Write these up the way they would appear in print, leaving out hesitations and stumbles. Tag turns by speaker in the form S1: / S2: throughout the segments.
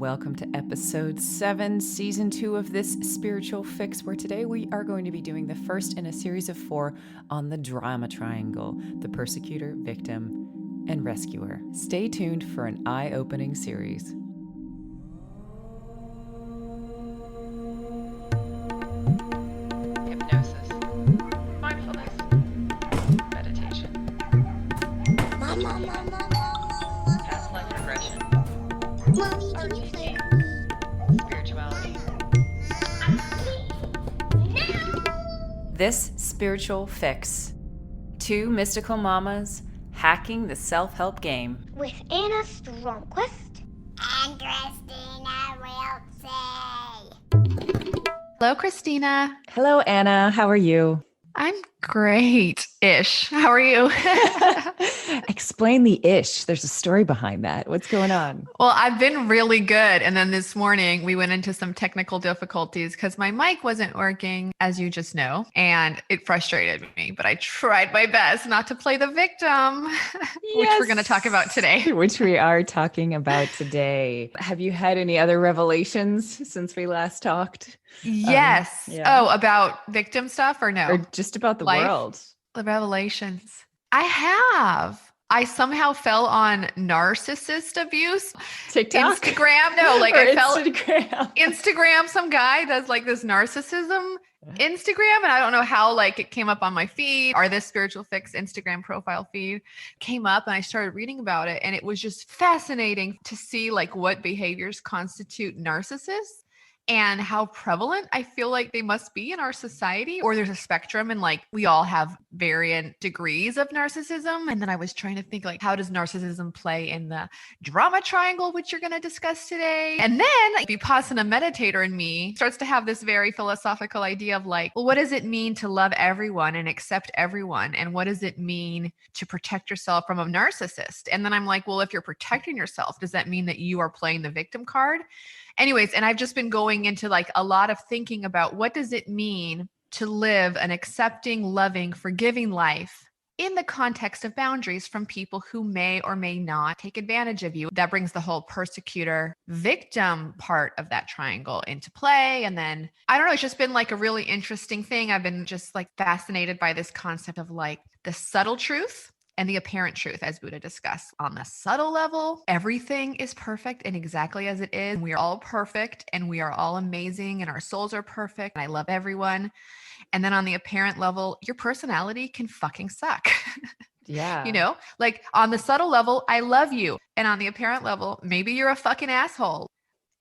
S1: Welcome to episode 7, season 2 of this spiritual fix, where today we are going to be doing the first in a series of 4 on the drama triangle: the persecutor, victim, and rescuer. Stay tuned for an eye-opening series.
S2: Hypnosis, mindfulness, meditation, past life regression, RPG, spirituality.
S1: This spiritual fix: 2 mystical mamas hacking the self-help game.
S3: With Anna Stromquist and Christina Wiltsey.
S2: Hello, Christina.
S1: Hello, Anna. How are you?
S2: I'm great-ish. How are you?
S1: Explain the ish. There's a story behind that. What's going on?
S2: Well, I've been really good. And then this morning we went into some technical difficulties because my mic wasn't working, as you just know, and it frustrated me. But I tried my best not to play the victim, which we're going to talk about today.
S1: Which we are talking about today. Have you had any other revelations since we last talked?
S2: Yes.
S1: Yeah.
S2: Oh, about victim stuff or no?
S1: Or just about the
S2: Life?
S1: world?
S2: The revelations. I have. I somehow fell on narcissist abuse.
S1: TikTok?
S2: Instagram. No, like
S1: Or
S2: I fell
S1: Instagram.
S2: Instagram. Some guy does like this narcissism Instagram. And I don't know how like it came up on my feed, or this spiritual fix Instagram profile feed came up, and I started reading about it. And it was just fascinating to see like what behaviors constitute narcissists and how prevalent I feel like they must be in our society. Or there's a spectrum, and like we all have varying degrees of narcissism. And then I was trying to think like, how does narcissism play in the drama triangle, which you're going to discuss today? And then like, Vipassana meditator in me starts to have this very philosophical idea of like, well, what does it mean to love everyone and accept everyone? And what does it mean to protect yourself from a narcissist? And then I'm like, well, if you're protecting yourself, does that mean that you are playing the victim card? Anyways, and I've just been going into like a lot of thinking about what does it mean to live an accepting, loving, forgiving life in the context of boundaries from people who may or may not take advantage of you. That brings the whole persecutor victim part of that triangle into play. And then I don't know, it's just been like a really interesting thing. I've been just like fascinated by this concept of like the subtle truth and the apparent truth, as Buddha discussed. On the subtle level, everything is perfect and exactly as it is. We are all perfect and we are all amazing and our souls are perfect. And I love everyone. And then on the apparent level, your personality can fucking suck.
S1: Yeah.
S2: You know, like on the subtle level, I love you. And on the apparent level, maybe you're a fucking asshole.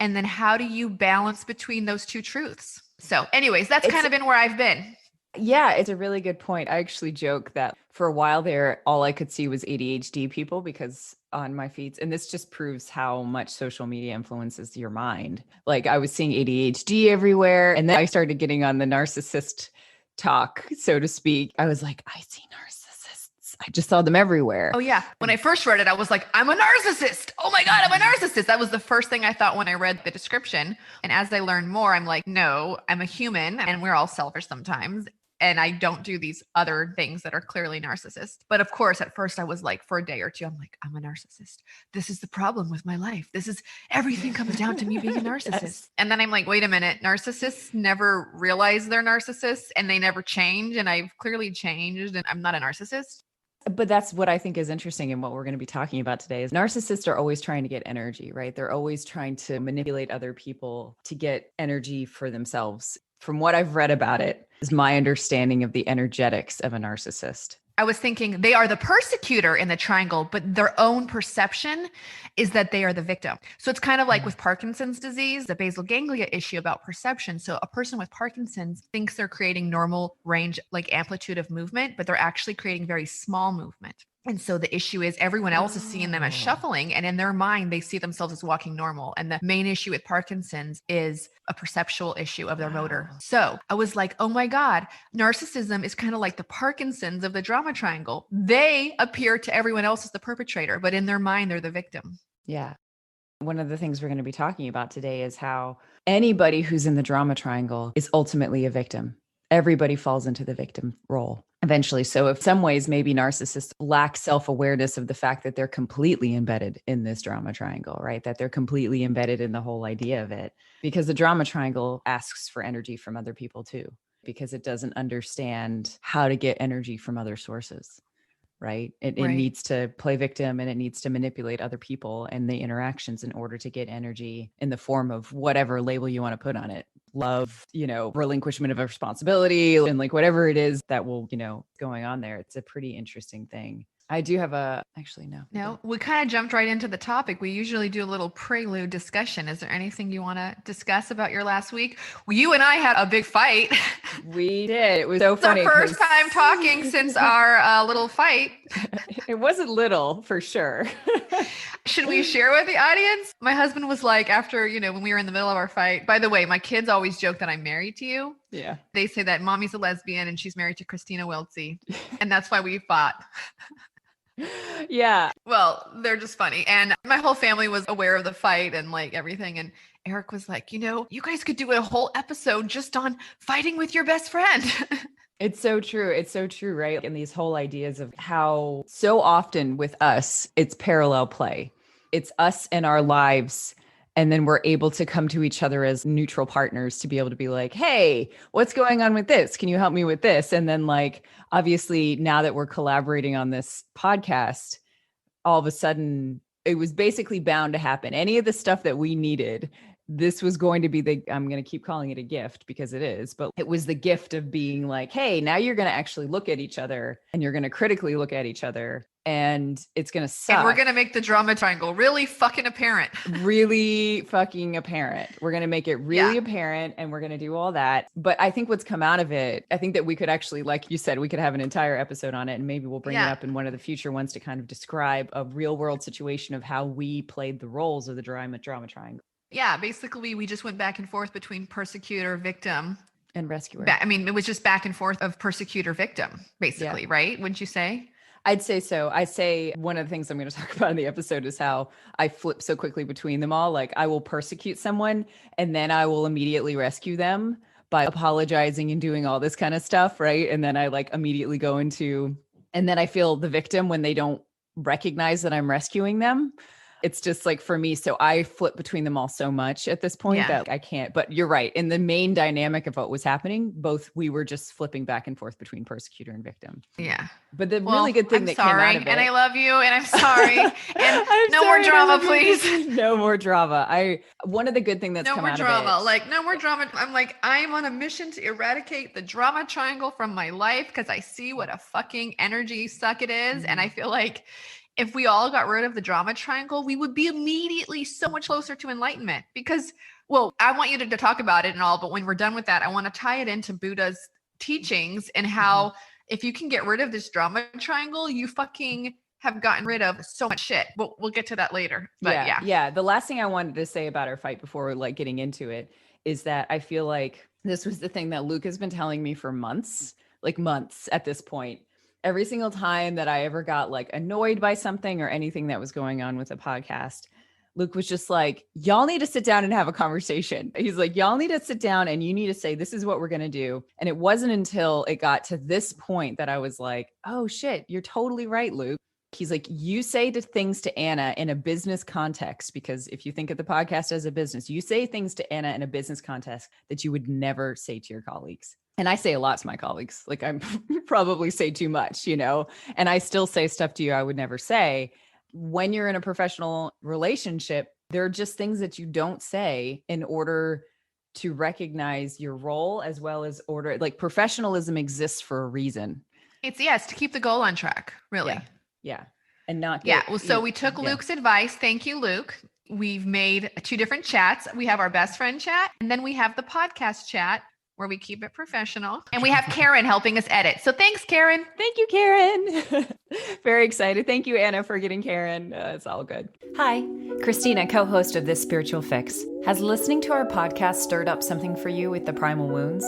S2: And then how do you balance between those two truths? So anyways, that's kind of been where I've been.
S1: Yeah, it's a really good point. I actually joke that for a while there, all I could see was ADHD people because on my feeds, and this just proves how much social media influences your mind. Like I was seeing ADHD everywhere. And then I started getting on the narcissist talk, so to speak. I was like, I see narcissists. I just saw them everywhere.
S2: Oh yeah. When I first read it, I was like, I'm a narcissist. Oh my God, I'm a narcissist. That was the first thing I thought when I read the description. And as I learned more, I'm like, no, I'm a human and we're all selfish sometimes. And I don't do these other things that are clearly narcissist. But of course, at first I was like, for a day or two, I'm like, I'm a narcissist. This is the problem with my life. This is everything comes down to me being a narcissist. Yes. And then I'm like, wait a minute, narcissists never realize they're narcissists and they never change. And I've clearly changed and I'm not a narcissist.
S1: But that's what I think is interesting and what we're going to be talking about today is narcissists are always trying to get energy, right? They're always trying to manipulate other people to get energy for themselves. From what I've read about it is my understanding of the energetics of a narcissist.
S2: I was thinking they are the persecutor in the triangle, but their own perception is that they are the victim. So it's kind of like with Parkinson's disease, the basal ganglia issue about perception. So a person with Parkinson's thinks they're creating normal range, like amplitude of movement, but they're actually creating very small movement. And so the issue is everyone else is seeing them as shuffling, and in their mind, they see themselves as walking normal. And the main issue with Parkinson's is a perceptual issue of their motor. So I was like, oh my God, narcissism is kind of like the Parkinson's of the drama triangle. They appear to everyone else as the perpetrator, but in their mind, they're the victim.
S1: Yeah. One of the things we're going to be talking about today is how anybody who's in the drama triangle is ultimately a victim. everybody falls into the victim role eventually. So if some ways, maybe narcissists lack self-awareness of the fact that they're completely embedded in this drama triangle, right? That they're completely embedded in the whole idea of it, because the drama triangle asks for energy from other people too, because it doesn't understand how to get energy from other sources. Right. It needs to play victim, and it needs to manipulate other people and the interactions in order to get energy in the form of whatever label you want to put on it. Love, relinquishment of responsibility, and like whatever it is that will, going on there. It's a pretty interesting thing. I do have
S2: No, we kind of jumped right into the topic. We usually do a little prelude discussion. Is there anything you want to discuss about your last week? Well, you and I had a big fight.
S1: We did. It was so funny.
S2: It's our first time talking since our little fight.
S1: It wasn't little, for sure.
S2: Should we share with the audience? My husband was like, after, when we were in the middle of our fight, by the way, my kids always joke that I'm married to you.
S1: Yeah.
S2: They say that mommy's a lesbian and she's married to Christina Wiltsey. And that's why we fought.
S1: Yeah.
S2: Well, they're just funny. And my whole family was aware of the fight and like everything. And Eric was like, you guys could do a whole episode just on fighting with your best friend.
S1: It's so true. It's so true, right? And these whole ideas of how so often with us, it's parallel play. It's us and our lives. And then we're able to come to each other as neutral partners to be able to be like, hey, what's going on with this? Can you help me with this? And then like, obviously now that we're collaborating on this podcast, all of a sudden it was basically bound to happen. Any of the stuff that we needed, this was going to be I'm going to keep calling it a gift because it is, but it was the gift of being like, hey, now you're going to actually look at each other and you're going to critically look at each other, and it's going to suck.
S2: And we're going to make the drama triangle really fucking apparent.
S1: Really fucking apparent. We're going to make it really apparent, and we're going to do all that. But I think what's come out of it, I think that we could actually, like you said, we could have an entire episode on it, and maybe we'll bring it up in one of the future ones to kind of describe a real world situation of how we played the roles of the drama triangle.
S2: Yeah, basically we just went back and forth between persecutor, victim,
S1: and rescuer.
S2: It was just back and forth of persecutor, victim, basically, right? Wouldn't you say?
S1: I'd say so. I say one of the things I'm going to talk about in the episode is how I flip so quickly between them all. Like I will persecute someone and then I will immediately rescue them by apologizing and doing all this kind of stuff, right? And then I like immediately go into, and then I feel the victim when they don't recognize that I'm rescuing them. It's just like for me. So I flip between them all so much at this point that I can't, but you're right. In the main dynamic of what was happening, we were just flipping back and forth between persecutor and victim.
S2: Yeah.
S1: But the really good thing came out of it.
S2: And I love you and I'm sorry. And no more drama, please.
S1: No more drama. One of the good things that's come out of it.
S2: No more drama. Like no more drama. I'm like, I'm on a mission to eradicate the drama triangle from my life because I see what a fucking energy suck it is. Mm-hmm. And I feel like if we all got rid of the drama triangle, we would be immediately so much closer to enlightenment because, well, I want you to talk about it and all, but when we're done with that, I want to tie it into Buddha's teachings and how if you can get rid of this drama triangle, you fucking have gotten rid of so much shit. We'll get to that later. But yeah.
S1: The last thing I wanted to say about our fight before we're like getting into it is that I feel like this was the thing that Luke has been telling me for months at this point. Every single time that I ever got like annoyed by something or anything that was going on with the podcast, Luke was just like, y'all need to sit down and have a conversation. He's like, y'all need to sit down and you need to say, this is what we're going to do. And it wasn't until it got to this point that I was like, oh shit, you're totally right, Luke. He's like, you say things to Anna in a business context, because if you think of the podcast as a business, you say things to Anna in a business context that you would never say to your colleagues. And I say a lot to my colleagues, like I probably say too much, and I still say stuff to you I would never say. When you're in a professional relationship, there are just things that you don't say in order to recognize your role as well as order. Like professionalism exists for a reason.
S2: It's to keep the goal on track, really.
S1: Yeah. And not.
S2: So we took Luke's advice. Thank you, Luke. We've made 2 different chats. We have our best friend chat, and then we have the podcast chat where we keep it professional. And we have Karen helping us edit. So thanks, Karen.
S1: Thank you, Karen. Very excited. Thank you, Anna, for getting Karen. It's all good. Hi, Christina, co-host of This Spiritual Fix. Has listening to our podcast stirred up something for you with the primal wounds?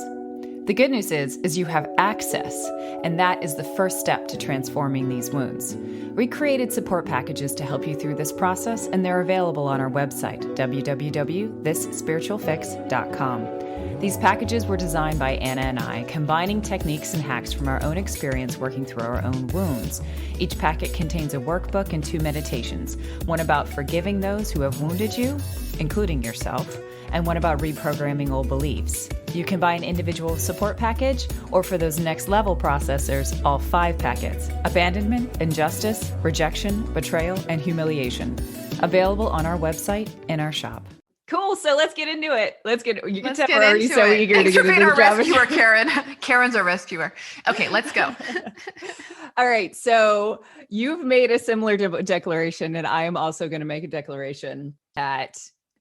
S1: The good news is you have access, and that is the first step to transforming these wounds. We created support packages to help you through this process, and they're available on our website, www.thisspiritualfix.com. These packages were designed by Anna and I, combining techniques and hacks from our own experience working through our own wounds. Each packet contains a workbook and 2 meditations, one about forgiving those who have wounded you, including yourself, and one about reprogramming old beliefs. You can buy an individual support package, or for those next level processors, all 5 packets: abandonment, injustice, rejection, betrayal, and humiliation. Available on our website and our shop. Cool. So let's get into it. You can tell we're already so eager to get into
S2: our
S1: the job.
S2: rescuer, Karen. Karen's our rescuer. Okay, let's go.
S1: All right. So you've made a similar declaration, and I am also going to make a declaration that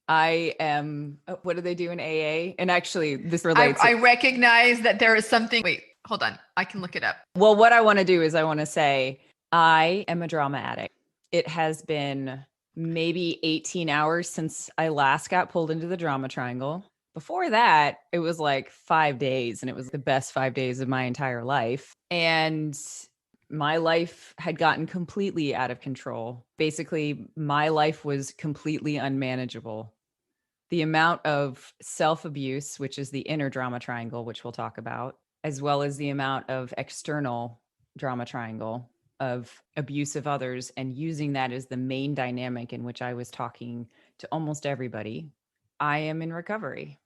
S1: I am, what do they do in AA? And actually this relates.
S2: I recognize that there is something. Wait, hold on. I can look it up.
S1: Well, what I want to do is I want to say I am a drama addict. It has been maybe 18 hours since I last got pulled into the drama triangle. Before that, it was like 5 days, and it was the best 5 days of my entire life. And my life had gotten completely out of control. Basically, my life was completely unmanageable. The amount of self-abuse, which is the inner drama triangle, which we'll talk about, as well as the amount of external drama triangle of abuse of others, and using that as the main dynamic in which I was talking to almost everybody. I am in recovery.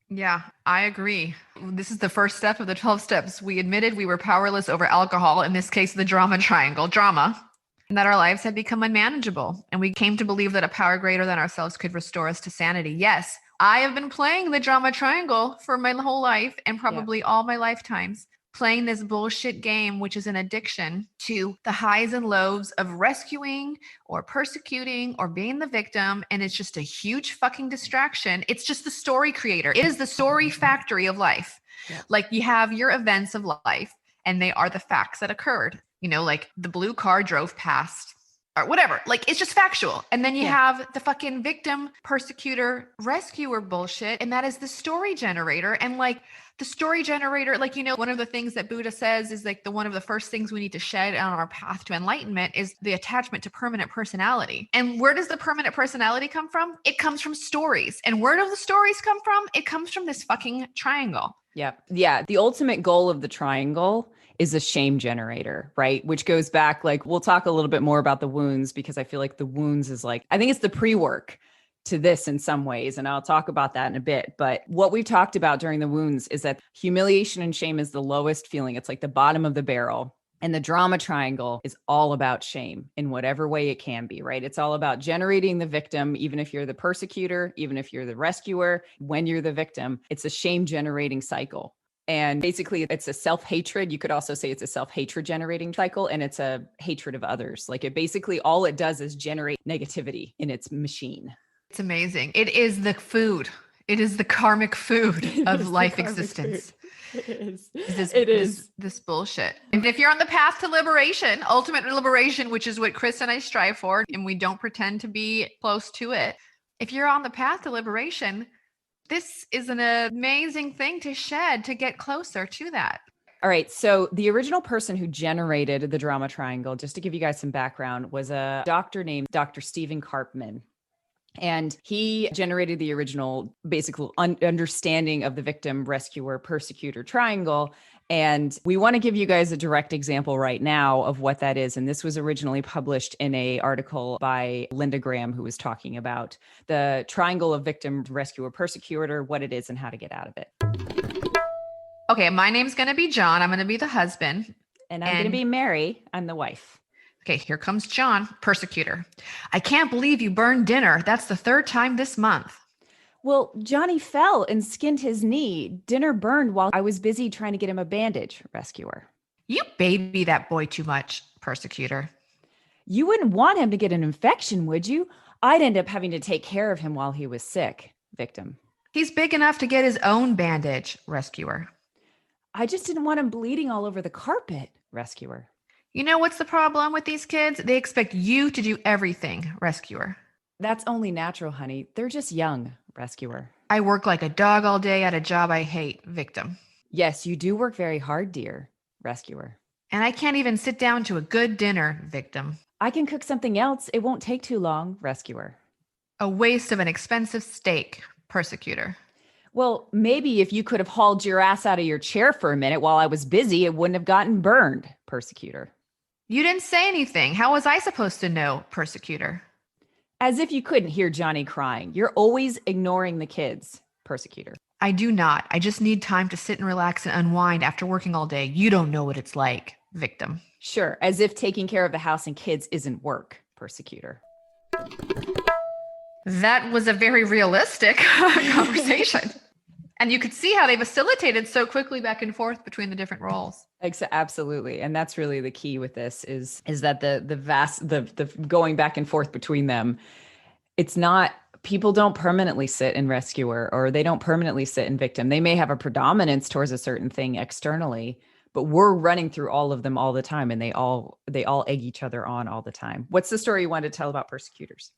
S2: Yeah, I agree. This is the first step of the 12 steps. We admitted we were powerless over alcohol, in this case, the drama triangle, drama, and that our lives had become unmanageable. And we came to believe that a power greater than ourselves could restore us to sanity. Yes, I have been playing the drama triangle for my whole life, and probably all my lifetimes. Playing this bullshit game, which is an addiction to the highs and lows of rescuing or persecuting or being the victim. And it's just a huge fucking distraction. It's just the story creator. It is the story factory of life. Yeah. Like, you have your events of life, and they are the facts that occurred. You know, like the blue car drove past or whatever. Like, it's just factual. And then you have the fucking victim, persecutor, rescuer bullshit. And that is the story generator. And like, the story generator, like, you know, one of the things that Buddha says is like one of the first things we need to shed on our path to enlightenment is the attachment to permanent personality. And where does the permanent personality come from? It comes from stories. And where do the stories come from? It comes from this fucking triangle.
S1: Yeah. Yeah. The ultimate goal of the triangle is a shame generator, right? Which goes back, like, we'll talk a little bit more about the wounds, because I feel like the wounds is like, I think it's the pre-work to this in some ways. And I'll talk about that in a bit. But what we've talked about during the wounds is that humiliation and shame is the lowest feeling. It's like the bottom of the barrel. And the drama triangle is all about shame in whatever way it can be, right? It's all about generating the victim, even if you're the persecutor, even if you're the rescuer, when you're the victim, it's a shame generating cycle. And basically it's a self-hatred. You could also say it's a self-hatred generating cycle, and it's a hatred of others. Like, it basically, all it does is generate negativity in its machine.
S2: It's amazing. It is the food. It is the karmic food of life existence. It is. This bullshit. And if you're on the path to liberation, ultimate liberation, which is what Chris and I strive for, and we don't pretend to be close to it. If you're on the path to liberation, this is an amazing thing to shed to get closer to that.
S1: All right. So the original person who generated the drama triangle, just to give you guys some background, was a doctor named Dr. Stephen Karpman. And he generated the original basic understanding of the victim, rescuer, persecutor triangle. And we want to give you guys a direct example right now of what that is. And this was originally published in an article by Linda Graham, who was talking about the triangle of victim, rescuer, persecutor, what it is and how to get out of it.
S2: Okay, my name's going to be John. I'm going to be the husband.
S1: And I'm going to be Mary. I'm the wife.
S2: Okay, here comes John, persecutor. I can't believe you burned dinner. That's the 3rd time this month.
S1: Well, Johnny fell and skinned his knee. Dinner burned while I was busy trying to get him a bandage, rescuer.
S2: You baby that boy too much, persecutor.
S1: You wouldn't want him to get an infection, would you? I'd end up having to take care of him while he was sick, victim.
S2: He's big enough to get his own bandage, rescuer.
S1: I just didn't want him bleeding all over the carpet, rescuer.
S2: You know what's the problem with these kids? They expect you to do everything, rescuer.
S1: That's only natural, honey. They're just young, rescuer.
S2: I work like a dog all day at a job I hate, victim.
S1: Yes, you do work very hard, dear rescuer.
S2: And I can't even sit down to a good dinner, victim.
S1: I can cook something else. It won't take too long, rescuer.
S2: A waste of an expensive steak, persecutor.
S1: Well, maybe if you could have hauled your ass out of your chair for a minute while I was busy, it wouldn't have gotten burned, persecutor.
S2: You didn't say anything. How was I supposed to know, persecutor?
S1: As if you couldn't hear Johnny crying. You're always ignoring the kids, persecutor.
S2: I do not. I just need time to sit and relax and unwind after working all day. You don't know what it's like, victim.
S1: Sure, as if taking care of the house and kids isn't work, persecutor.
S2: That was a very realistic conversation. And you could see how they facilitated so quickly back and forth between the different roles.
S1: Absolutely. And that's really the key with this is that the going back and forth between them, it's not, people don't permanently sit in rescuer or they don't permanently sit in victim. They may have a predominance towards a certain thing externally, but we're running through all of them all the time, and they all egg each other on all the time. What's the story you wanted to tell about persecutors?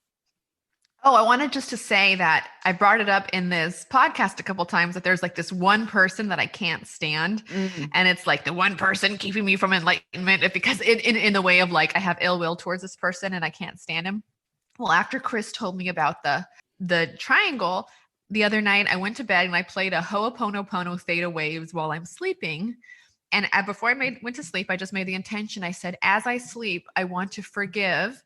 S2: Oh, I wanted just to say that I brought it up in this podcast a couple of times that there's like this one person that I can't stand. And it's like the one person keeping me from enlightenment because in the way of like, I have ill will towards this person and I can't stand him. Well, after Chris told me about the triangle, the other night I went to bed and I played a Ho'oponopono theta waves while I'm sleeping. And before I went to sleep, I just made the intention. I said, as I sleep, I want to forgive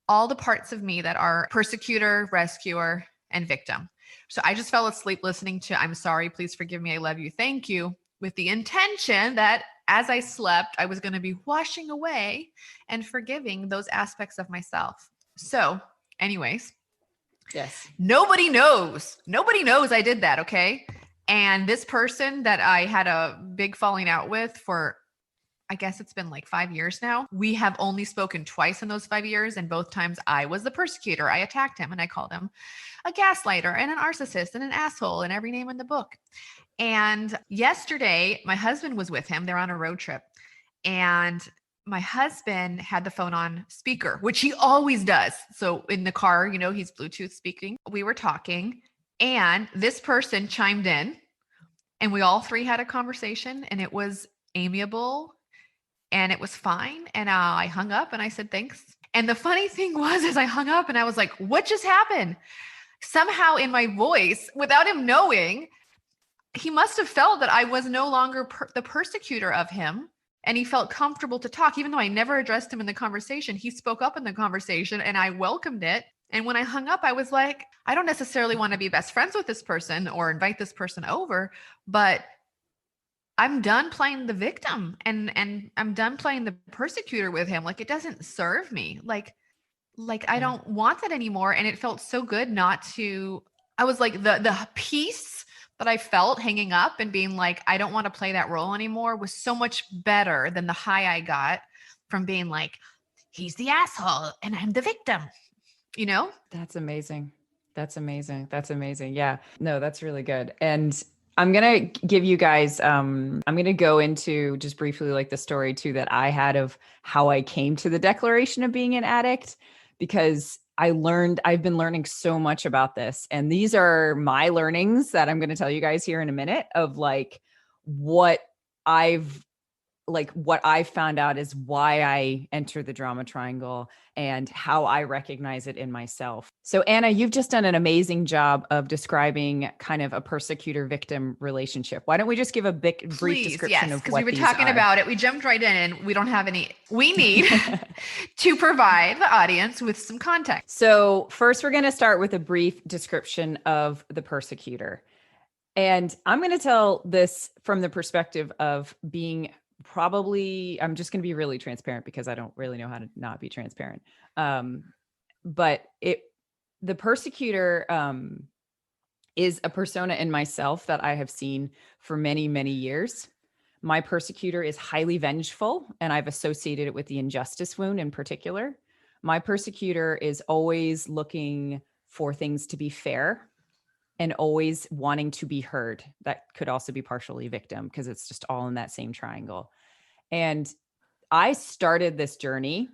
S2: all the parts of me that are persecutor, rescuer, and victim. So I just fell asleep listening to I'm sorry, please forgive me, I love you, thank you, with the intention that as I slept, I was going to be washing away and forgiving those aspects of myself. So anyways,
S1: Yes.
S2: Nobody knows I did that, okay? And this person that I had a big falling out with for, I guess it's been like 5 years now. We have only spoken twice in those 5 years. And both times I was the persecutor. I attacked him and I called him a gaslighter and an narcissist and an asshole and every name in the book. And yesterday, my husband was with him. They're on a road trip. And my husband had the phone on speaker, which he always does. So in the car, he's Bluetooth speaking. We were talking and this person chimed in and we all three had a conversation and it was amiable. And it was fine. And I hung up and I said, thanks. And the funny thing was, as I hung up and I was like, what just happened? Somehow in my voice, without him knowing, he must have felt that I was no longer the persecutor of him. And he felt comfortable to talk, even though I never addressed him in the conversation. He spoke up in the conversation and I welcomed it. And when I hung up, I was like, I don't necessarily want to be best friends with this person or invite this person over, but I'm done playing the victim and I'm done playing the persecutor with him. Like, it doesn't serve me. Like I don't want that anymore. And it felt so good not to, I was like the peace that I felt hanging up and being like, I don't want to play that role anymore was so much better than the high I got from being like, he's the asshole and I'm the victim,
S1: That's amazing. That's amazing. Yeah, no, that's really good. And I'm going to give you guys, I'm going to go into just briefly like the story too that I had of how I came to the declaration of being an addict, because I've been learning so much about this. And these are my learnings that I'm going to tell you guys here in a minute of like what I've found out is why I enter the drama triangle and how I recognize it in myself. So Anna, you've just done an amazing job of describing kind of a persecutor victim relationship. Why don't we just give a brief description of what these are?
S2: Because we've been talking about it. We jumped right in and we don't have any, we need to provide the audience with some context.
S1: So first we're going to start with a brief description of the persecutor. And I'm going to tell this from the perspective of being I'm just going to be really transparent because I don't really know how to not be transparent. But the persecutor is a persona in myself that I have seen for many, many years. My persecutor is highly vengeful, and I've associated it with the injustice wound in particular. My persecutor is always looking for things to be fair and always wanting to be heard. That could also be partially victim because it's just all in that same triangle. And I started this journey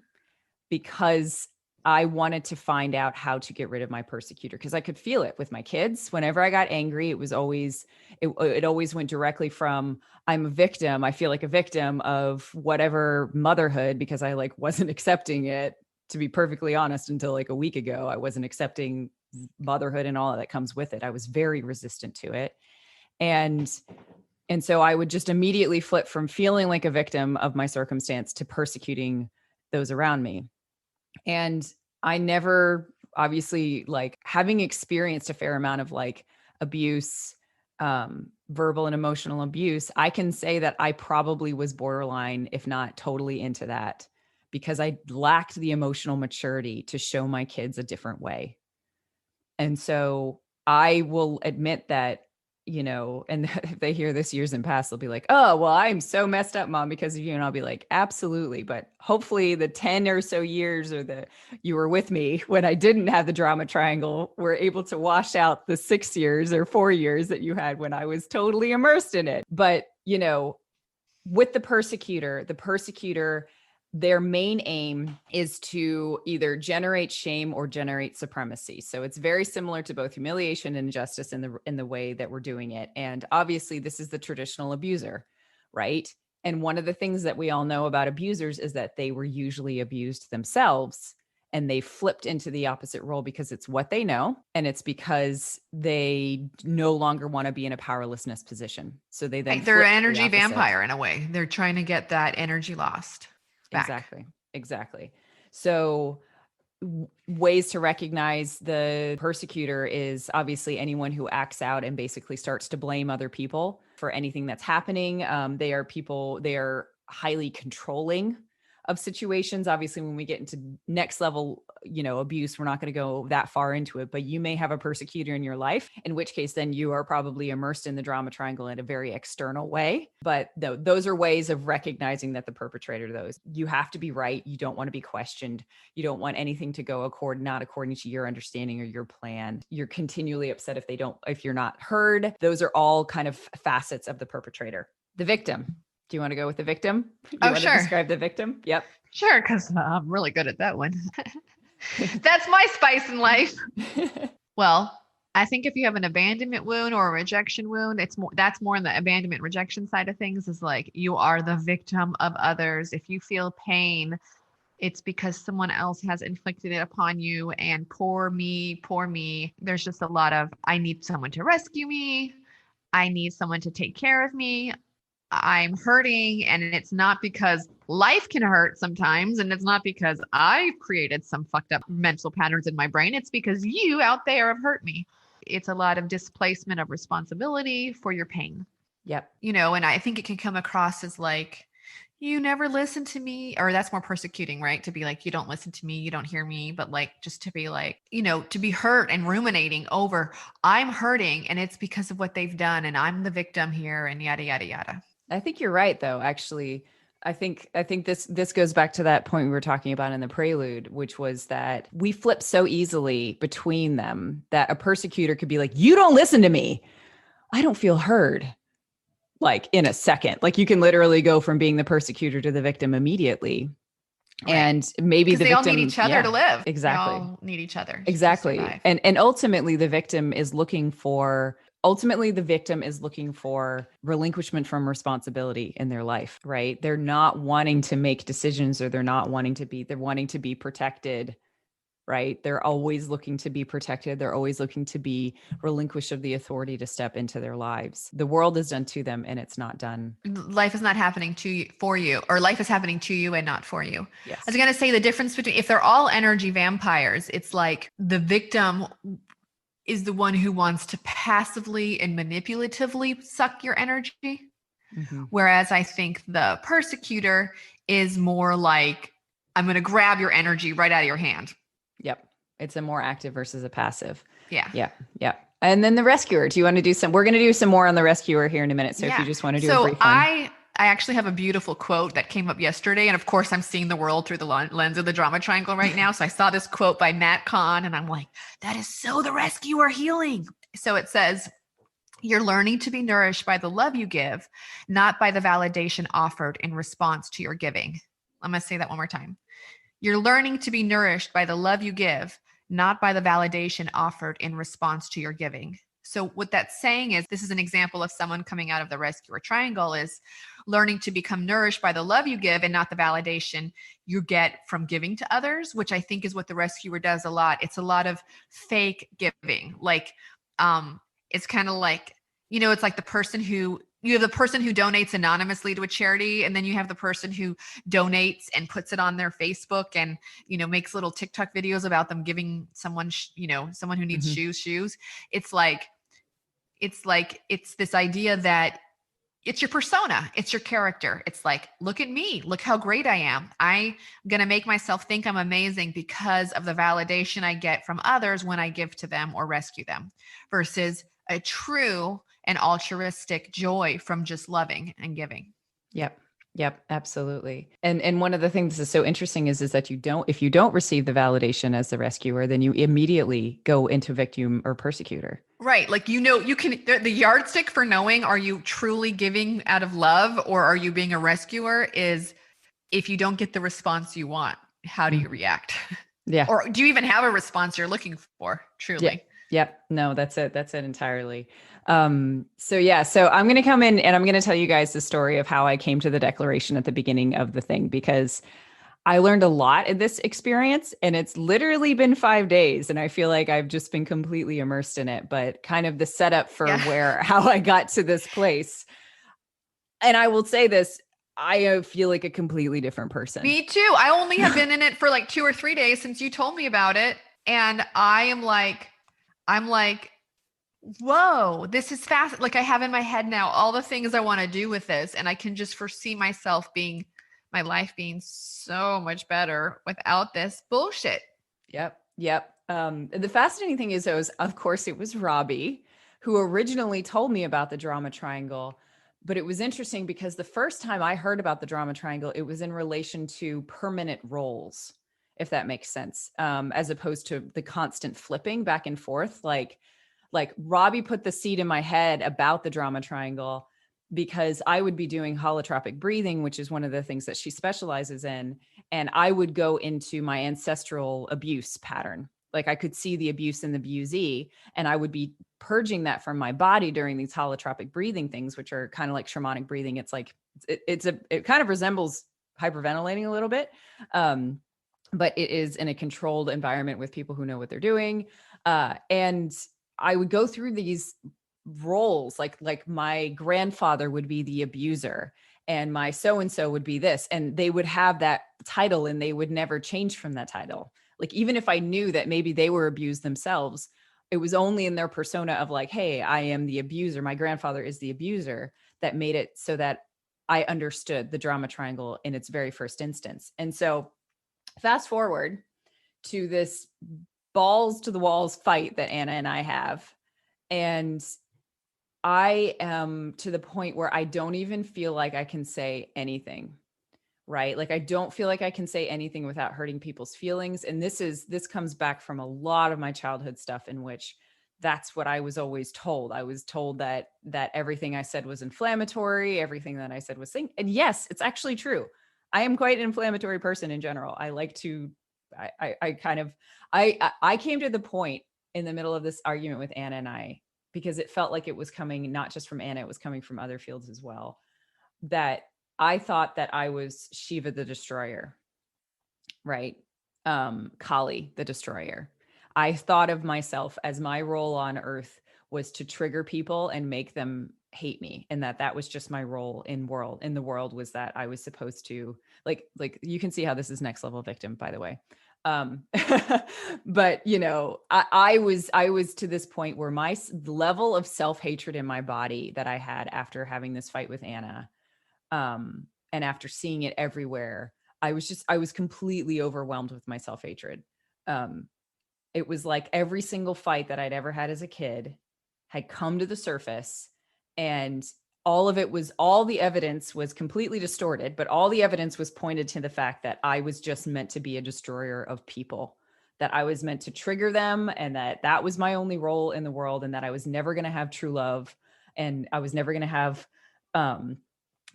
S1: because I wanted to find out how to get rid of my persecutor because I could feel it with my kids. Whenever I got angry, it always went directly from I'm a victim. I feel like a victim of whatever motherhood because I like wasn't accepting it. To be perfectly honest, until like a week ago, I wasn't accepting motherhood and all that comes with it. I was very resistant to it. And so I would just immediately flip from feeling like a victim of my circumstance to persecuting those around me. And I never, obviously, like having experienced a fair amount of like abuse, verbal and emotional abuse, I can say that I probably was borderline, if not totally into that, because I lacked the emotional maturity to show my kids a different way. And so I will admit that, and if they hear this years in past, they'll be like, oh, well, I'm so messed up, Mom, because of you. And I'll be like, absolutely. But hopefully the 10 or so years you were with me when I didn't have the drama triangle, were able to wash out the 6 years or 4 years that you had when I was totally immersed in it. But, with the persecutor, their main aim is to either generate shame or generate supremacy. So it's very similar to both humiliation and injustice in the way that we're doing it. And obviously this is the traditional abuser, right? And one of the things that we all know about abusers is that they were usually abused themselves and they flipped into the opposite role because it's what they know. And it's because they no longer want to be in a powerlessness position. So they then
S2: they're an energy vampire in a way. They're trying to get that energy lost back.
S1: Exactly. So ways to recognize the persecutor is obviously anyone who acts out and basically starts to blame other people for anything that's happening. They are highly controlling of situations. Obviously, when we get into next level, abuse, we're not going to go that far into it, but you may have a persecutor in your life, in which case then you are probably immersed in the drama triangle in a very external way. But those are ways of recognizing that the perpetrator, you have to be right. You don't want to be questioned. You don't want anything to go not according to your understanding or your plan. You're continually upset if you're not heard. Those are all kind of facets of the perpetrator. The victim. Do you want to go with the victim? You want
S2: sure.
S1: to describe the victim? Yep.
S2: Sure, because I'm really good at that one. That's my spice in life. Well, I think if you have an abandonment wound or a rejection wound, that's more in the abandonment rejection side of things, is like you are the victim of others. If you feel pain, it's because someone else has inflicted it upon you, and poor me. There's just a lot of, I need someone to rescue me. I need someone to take care of me. I'm hurting, and it's not because life can hurt sometimes, and it's not because I've created some fucked up mental patterns in my brain. It's because you out there have hurt me. It's a lot of displacement of responsibility for your pain.
S1: Yep.
S2: And I think it can come across as like, you never listen to me, or that's more persecuting, right? To be like, you don't listen to me, you don't hear me, but like, just to be like, to be hurt and ruminating over, I'm hurting and it's because of what they've done and I'm the victim here and yada, yada, yada.
S1: I think you're right, though. Actually, I think this goes back to that point we were talking about in the prelude, which was that we flip so easily between them that a persecutor could be like, you don't listen to me. I don't feel heard. Like in a second, like you can literally go from being the persecutor to the victim immediately. Right. And maybe the victim,
S2: all need each other to live.
S1: Exactly.
S2: They all need each other.
S1: Exactly. And ultimately the victim is looking for relinquishment from responsibility in their life, right? They're not wanting to make decisions, or they're wanting to be protected, right? They're always looking to be protected. They're always looking to be relinquished of the authority to step into their lives. The world is done to them and it's not done.
S2: Life is not happening to you, for you, or life is happening to you and not for you.
S1: Yes.
S2: I was going to say the difference between, if they're all energy vampires, it's like the victim is the one who wants to passively and manipulatively suck your energy. Mm-hmm. Whereas I think the persecutor is more like, I'm going to grab your energy right out of your hand.
S1: Yep. It's a more active versus a passive.
S2: Yeah.
S1: Yeah. Yeah. And then the rescuer, do you want to do we're going to do some more on the rescuer here in a minute. So if you just want to do a brief one.
S2: I actually have a beautiful quote that came up yesterday. And of course I'm seeing the world through the lens of the drama triangle right now. So I saw this quote by Matt Kahn and I'm like, that is so the rescuer healing. So it says, you're learning to be nourished by the love you give, not by the validation offered in response to your giving. I'm going to say that one more time. You're learning to be nourished by the love you give, not by the validation offered in response to your giving. So what that's saying is, this is an example of someone coming out of the rescuer triangle, is learning to become nourished by the love you give and not the validation you get from giving to others, which I think is what the rescuer does a lot. It's a lot of fake giving. Like, it's kind of like, it's like the person who, you have the person who donates anonymously to a charity, and then you have the person who donates and puts it on their Facebook and, makes little TikTok videos about them giving someone, someone who needs shoes. It's this idea that it's your persona, it's your character. It's like, look at me, look how great I am. I'm going to make myself think I'm amazing because of the validation I get from others when I give to them or rescue them, versus a true and altruistic joy from just loving and giving.
S1: Yep, absolutely. And one of the things that's so interesting is that if you don't receive the validation as the rescuer, then you immediately go into victim or persecutor.
S2: Right. Like, you can, the yardstick for knowing, are you truly giving out of love or are you being a rescuer, is if you don't get the response you want, how do you react?
S1: Yeah.
S2: Or do you even have a response you're looking for, truly?
S1: Yeah. Yep. No, that's it. That's it entirely. So I'm going to come in and I'm going to tell you guys the story of how I came to the declaration at the beginning of the thing, because I learned a lot in this experience, and it's literally been 5 days and I feel like I've just been completely immersed in it, but kind of the setup for how I got to this place. And I will say this, I feel like a completely different person.
S2: Me too. I only have been in it for like 2 or 3 days since you told me about it. And I'm like, whoa, this is fast. Like, I have in my head now all the things I want to do with this. And I can just foresee myself my life being so much better without this bullshit.
S1: Yep. The fascinating thing is, of course, it was Robbie who originally told me about the drama triangle. But it was interesting because the first time I heard about the drama triangle, it was in relation to permanent roles, if that makes sense, as opposed to the constant flipping back and forth. Like Robbie put the seed in my head about the drama triangle because I would be doing holotropic breathing, which is one of the things that she specializes in. And I would go into my ancestral abuse pattern. Like, I could see the abuse and the abusee, and I would be purging that from my body during these holotropic breathing things, which are kind of like shamanic breathing. It's like, it kind of resembles hyperventilating a little bit. But it is in a controlled environment with people who know what they're doing. And I would go through these roles, like my grandfather would be the abuser and my so-and-so would be this, and they would have that title and they would never change from that title. Like, even if I knew that maybe they were abused themselves, it was only in their persona of like, hey, I am the abuser, my grandfather is the abuser, that made it so that I understood the drama triangle in its very first instance. And so fast forward to this balls to the walls fight that Anna and I have. And I am to the point where I don't even feel like I can say anything, right? Like, I don't feel like I can say anything without hurting people's feelings. And this comes back from a lot of my childhood stuff, in which that's what I was always told. I was told that everything I said was inflammatory, everything that I said was saying. And yes, it's actually true. I am quite an inflammatory person in general. I like to, I came to the point in the middle of this argument with Anna and I, because it felt like it was coming not just from Anna, it was coming from other fields as well, that I thought that I was Shiva the destroyer, right? Kali the destroyer. I thought of myself as my role on earth was to trigger people and make them hate me, and that was just my role in the world, was that I was supposed to like you can see how this is next level victim, by the way. But I was to this point where my level of self-hatred in my body that I had after having this fight with Anna, and after seeing it everywhere, I was completely overwhelmed with my self-hatred. It was like every single fight that I'd ever had as a kid had come to the surface, and all the evidence was completely distorted, but all the evidence was pointed to the fact that I was just meant to be a destroyer of people, that I was meant to trigger them, and that was my only role in the world, and that I was never going to have true love, and I was never going to have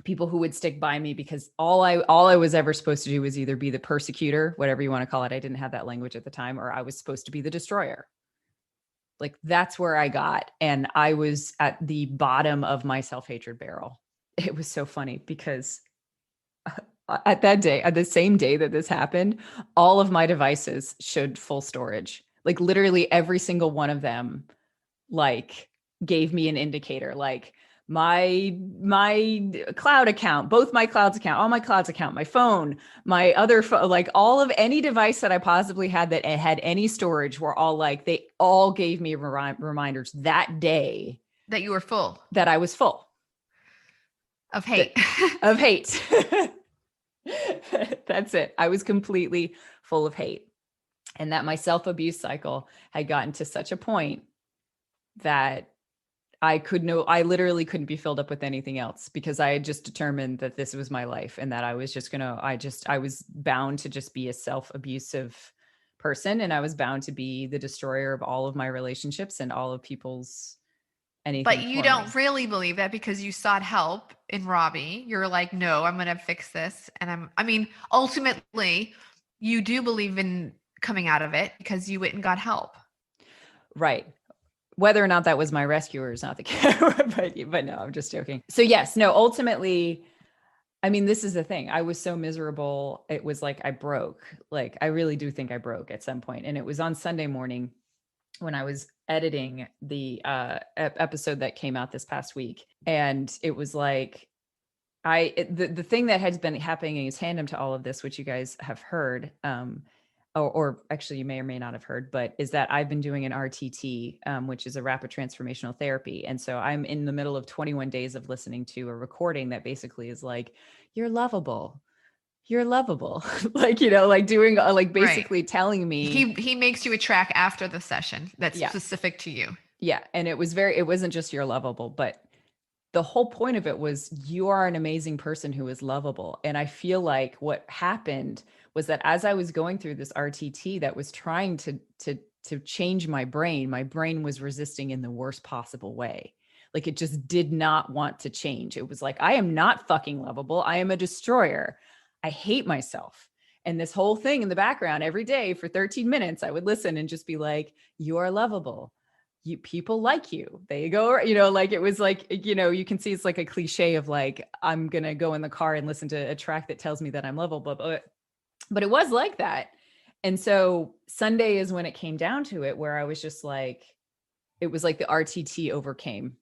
S1: people who would stick by me, because all I was ever supposed to do was either be the persecutor, whatever you want to call it. I didn't have that language at the time, or I was supposed to be the destroyer. Like that's where I got. And I was at the bottom of my self-hatred barrel. It was so funny because at that day, at the same day that this happened, all of my devices showed full storage. Like literally every single one of them, like gave me an indicator, like my cloud account, both my clouds account, all my clouds account, my phone, my other phone, like all of any device that I possibly had that had any storage were all like, they all gave me reminders that day
S2: That you were full
S1: that I was full
S2: of hate.
S1: of hate. That's it. I was completely full of hate. And that my self-abuse cycle had gotten to such a point that I literally couldn't be filled up with anything else, because I had just determined that this was my life and that I was just I was bound to just be a self-abusive person. And I was bound to be the destroyer of all of my relationships and all of people's anything.
S2: But you don't really believe that because you sought help in Robbie. You're like, no, I'm going to fix this. And ultimately you do believe in coming out of it because you went and got help.
S1: Right. Whether or not that was my rescuer is not the case, but no, I'm just joking. So yes, no, ultimately, I mean, this is the thing. I was so miserable. It was like I broke. Like I really do think I broke at some point. And it was on Sunday morning when I was editing the episode that came out this past week. And it was like, the thing that has been happening is tandem to all of this, which you guys have heard, or actually you may or may not have heard, but is that I've been doing an RTT, which is a rapid transformational therapy. And so I'm in the middle of 21 days of listening to a recording that basically is like, you're lovable. Like, like doing, like basically telling me.
S2: He makes you a track after the session that's specific to you.
S1: Yeah. And it wasn't just you're lovable, but the whole point of it was you are an amazing person who is lovable. And I feel like what happened was that as I was going through this RTT that was trying to change my brain was resisting in the worst possible way. Like it just did not want to change. It was like, I am not fucking lovable. I am a destroyer. I hate myself. And this whole thing in the background every day for 13 minutes, I would listen and just be like, you are lovable. People like you. They go, like it was like, you can see it's like a cliche of like, I'm going to go in the car and listen to a track that tells me that I'm lovable, but it was like that. And so Sunday is when it came down to it, where I was just like, it was like the RTT overcame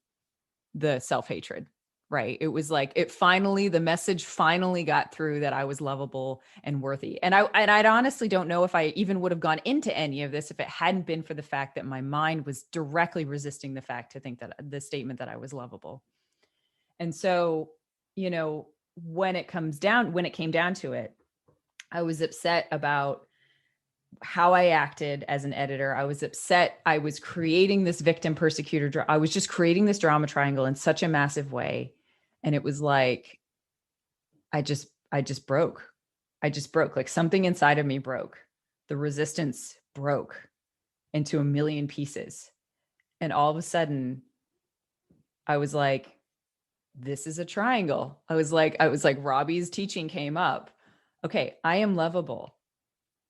S1: the self-hatred, right? It was like, the message finally got through that I was lovable and worthy. And I honestly don't know if I even would have gone into any of this if it hadn't been for the fact that my mind was directly resisting the fact to think that the statement that I was lovable. And so, when it came down to it, I was upset about how I acted as an editor. I was upset. I was creating this victim persecutor. I was just creating this drama triangle in such a massive way. And it was like, I just broke. Like something inside of me broke. The resistance broke into a million pieces. And all of a sudden I was like, this is a triangle. I was like, Robbie's teaching came up. Okay, I am lovable.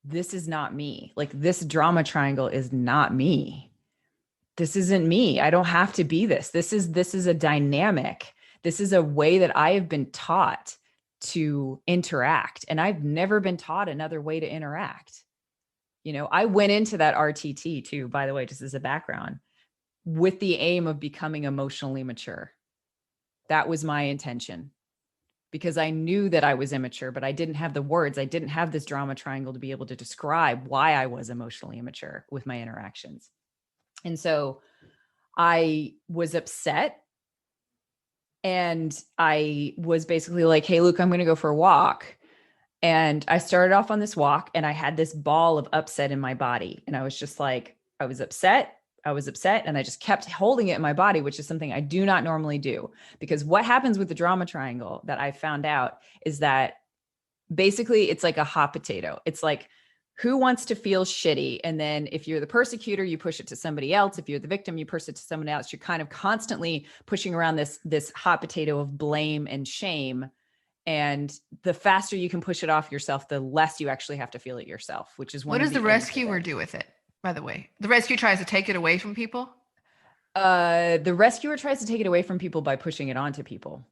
S1: This is not me. Like this drama triangle is not me. This isn't me. I don't have to be this. This is a dynamic. This is a way that I have been taught to interact. And I've never been taught another way to interact. I went into that RTT too, by the way, just as a background, with the aim of becoming emotionally mature. That was my intention. Because I knew that I was immature, but I didn't have the words. I didn't have this drama triangle to be able to describe why I was emotionally immature with my interactions. And so I was upset. And I was basically like, hey, Luke, I'm going to go for a walk. And I started off on this walk and I had this ball of upset in my body. And I was just like, I was upset. And I just kept holding it in my body, which is something I do not normally do, because what happens with the drama triangle that I found out is that basically it's like a hot potato. It's like who wants to feel shitty? And then if you're the persecutor, you push it to somebody else. If you're the victim, you push it to someone else. You're kind of constantly pushing around this hot potato of blame and shame. And the faster you can push it off yourself, the less you actually have to feel it yourself, which is
S2: What does the rescuer do with it, by the way? The rescuer tries to take it away from people?
S1: The rescuer tries to take it away from people by pushing it onto people.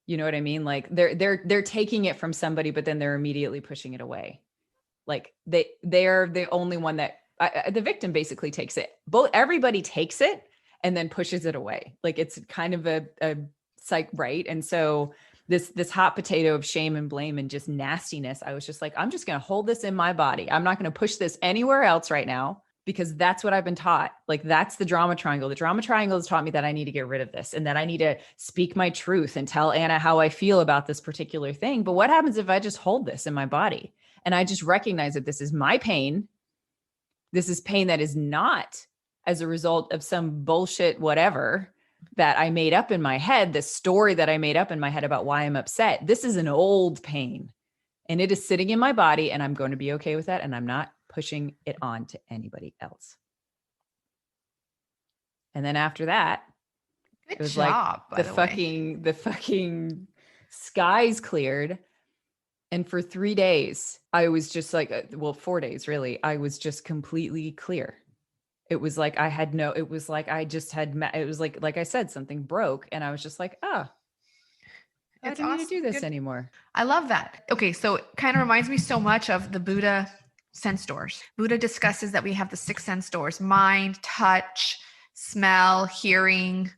S1: You know what I mean? Like they're taking it from somebody, but then they're immediately pushing it away. Like they're the only one that the victim basically takes it. Everybody takes it and then pushes it away. Like it's kind of a psych, right? And so this hot potato of shame and blame and just nastiness, I was just like, I'm just going to hold this in my body. I'm not going to push this anywhere else right now, because that's what I've been taught. Like that's the drama triangle. The drama triangle has taught me that I need to get rid of this and that I need to speak my truth and tell Anna how I feel about this particular thing. But what happens if I just hold this in my body and I just recognize that this is my pain? This is pain that is not as a result of some bullshit, whatever that I made up in my head, the story that I made up in my head about why I'm upset. This is an old pain and it is sitting in my body and I'm going to be okay with that. And I'm not pushing it on to anybody else. And then after that,
S2: Good
S1: it was
S2: job,
S1: like the fucking skies cleared. And for 3 days, I was just like, 4 days, really. I was just completely clear. It was like it was like I just had, it was like I said, something broke. And I was just like, I don't need to do this anymore.
S2: I love that. Okay. So it kind of reminds me so much of the Buddha sense doors. Buddha discusses that we have the 6 sense doors: mind, touch, smell, hearing,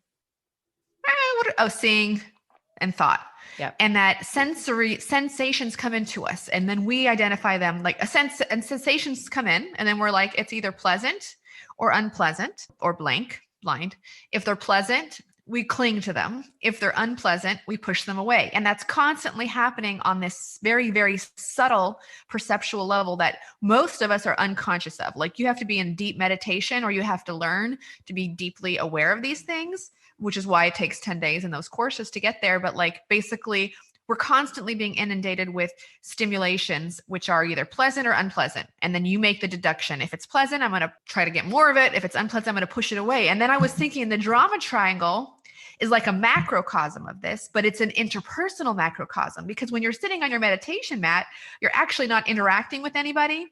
S2: seeing, and thought.
S1: Yeah.
S2: And that sensations come into us and then we identify them like sensations come in and then we're like, it's either pleasant or unpleasant or blind. If they're pleasant, we cling to them. If they're unpleasant, we push them away. And that's constantly happening on this very, very subtle perceptual level that most of us are unconscious of. Like you have to be in deep meditation or you have to learn to be deeply aware of these things, which is why it takes 10 days in those courses to get there. But like basically we're constantly being inundated with stimulations, which are either pleasant or unpleasant. And then you make the deduction. If it's pleasant, I'm going to try to get more of it. If it's unpleasant, I'm going to push it away. And then I was thinking the drama triangle is like a macrocosm of this, but it's an interpersonal macrocosm, because when you're sitting on your meditation mat, you're actually not interacting with anybody.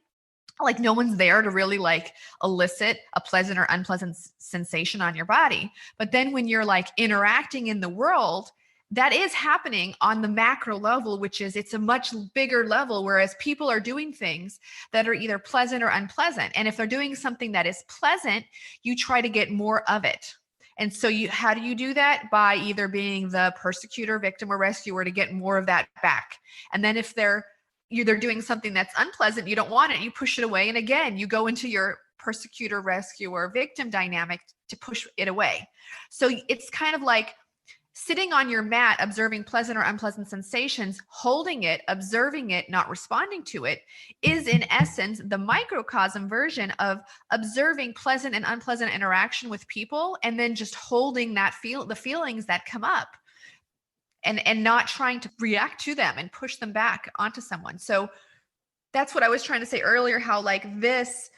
S2: Like no one's there to really like elicit a pleasant or unpleasant sensation on your body. But then when you're like interacting in the world, that is happening on the macro level, which is it's a much bigger level, whereas people are doing things that are either pleasant or unpleasant. And if they're doing something that is pleasant, you try to get more of it. And so how do you do that? By either being the persecutor, victim, or rescuer to get more of that back. And then if they're doing something that's unpleasant, you don't want it, you push it away. And again, you go into your persecutor, rescuer, victim dynamic to push it away. So it's kind of like sitting on your mat, observing pleasant or unpleasant sensations, holding it, observing it, not responding to it, is in essence the microcosm version of observing pleasant and unpleasant interaction with people, and then just holding that the feelings that come up, and not trying to react to them and push them back onto someone. So that's what I was trying to say earlier, how like this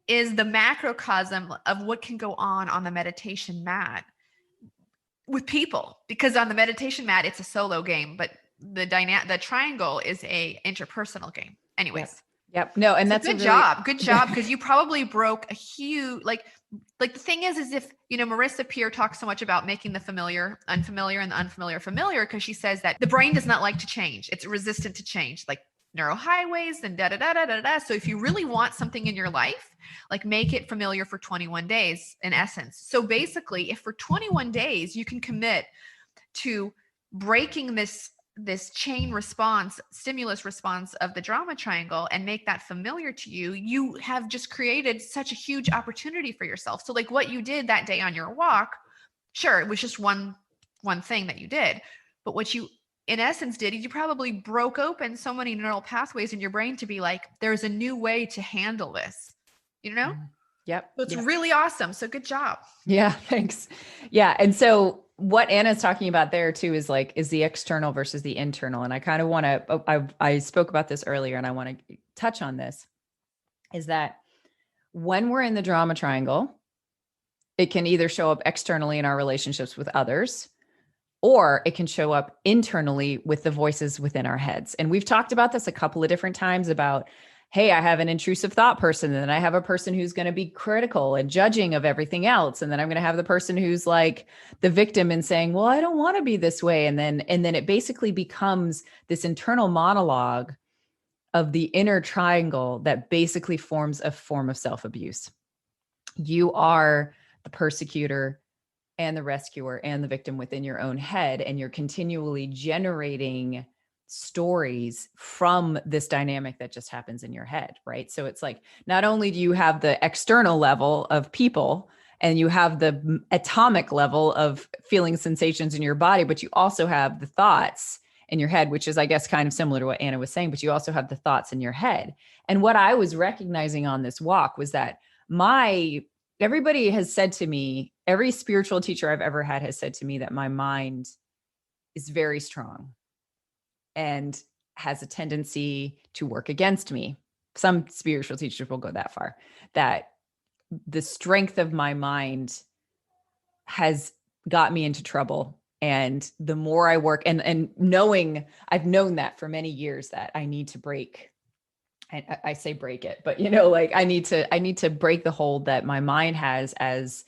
S2: is the macrocosm of what can go on the meditation mat with people, because on the meditation mat, it's a solo game, but the triangle is a interpersonal game. Anyways.
S1: Yep. No, and that's
S2: a good job. Because you probably broke a huge, like the thing is if, Marissa Peer talks so much about making the familiar unfamiliar and the unfamiliar familiar, because she says that the brain does not like to change. It's resistant to change, like neurohighways and da-da-da-da-da-da. So if you really want something in your life, like make it familiar for 21 days in essence. So basically, if for 21 days you can commit to breaking this chain response, stimulus response of the drama triangle and make that familiar to you, you have just created such a huge opportunity for yourself. So like what you did that day on your walk, sure, it was just one thing that you did, but what you in essence did, you probably broke open so many neural pathways in your brain to be like, there's a new way to handle this,
S1: Yep.
S2: So it's really awesome. So good job.
S1: Yeah. Thanks. Yeah. And so what Anna's talking about there too is the external versus the internal. And I kind of want to, I spoke about this earlier and I want to touch on this. is that when we're in the drama triangle, it can either show up externally in our relationships with others, or it can show up internally with the voices within our heads. And we've talked about this a couple of different times about, hey, I have an intrusive thought person, and then I have a person who's going to be critical and judging of everything else. And then I'm going to have the person who's like the victim and saying, well, I don't want to be this way. And then it basically becomes this internal monologue of the inner triangle that basically forms a form of self-abuse. You are the persecutor and the rescuer and the victim within your own head, and you're continually generating stories from this dynamic that just happens in your head, right? So it's like, not only do you have the external level of people and you have the atomic level of feeling sensations in your body, but you also have the thoughts in your head, which is, I guess, kind of similar to what Anna was saying, but you also have the thoughts in your head. And what I was recognizing on this walk was that everybody has said to me, every spiritual teacher I've ever had has said to me that my mind is very strong and has a tendency to work against me. Some spiritual teachers will go that far, that the strength of my mind has got me into trouble. And the more I work and I've known that for many years, that I need to break. And I say break it, but like I need to break the hold that my mind has as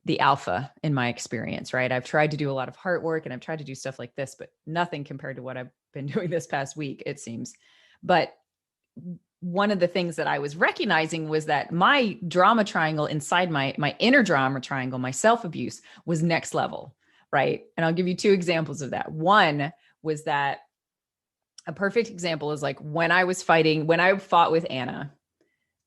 S1: the alpha in my experience, right? I've tried to do a lot of heart work and I've tried to do stuff like this, but nothing compared to what I've been doing this past week, it seems. But one of the things that I was recognizing was that my drama triangle inside my inner drama triangle, my self-abuse, was next level, right? And I'll give you two examples of that. One was that a perfect example is like when I fought with Anna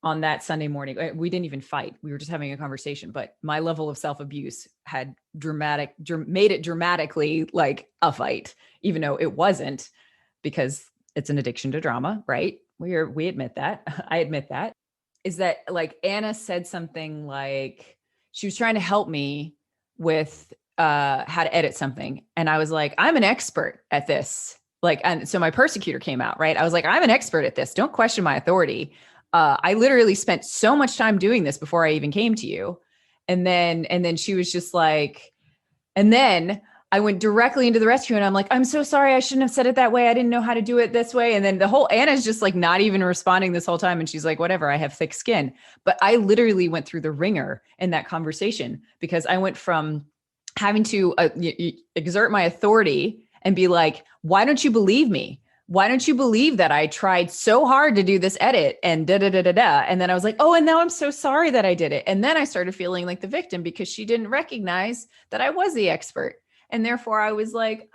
S1: on that Sunday morning. We didn't even fight. We were just having a conversation, but my level of self-abuse had made it dramatically like a fight, even though it wasn't, because it's an addiction to drama, right? We admit that. I admit that. Is that like Anna said something like she was trying to help me with how to edit something. And I was like, I'm an expert at this. Like, and so my persecutor came out, right? I was like, I'm an expert at this. Don't question my authority. I literally spent so much time doing this before I even came to you. And then she was just like, and then I went directly into the rescue and I'm like, I'm so sorry. I shouldn't have said it that way. I didn't know how to do it this way. And then Anna's just like not even responding this whole time. And she's like, whatever, I have thick skin. But I literally went through the ringer in that conversation, because I went from having to exert my authority and be like, why don't you believe me? Why don't you believe that I tried so hard to do this edit and da da da da da? And then I was like, oh, and now I'm so sorry that I did it. And then I started feeling like the victim because she didn't recognize that I was the expert. And therefore I was like,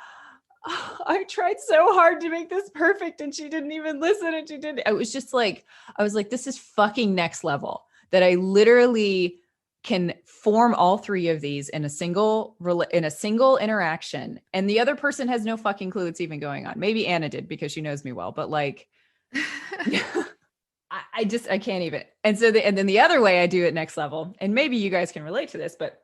S1: oh, I tried so hard to make this perfect and she didn't even listen. And she didn't. I was like, this is fucking next level, that I literally can form all three of these in a single interaction, and the other person has no fucking clue it's even going on. Maybe Anna did because she knows me well, but like I can't even. And so then the other way I do it next level, and maybe you guys can relate to this, but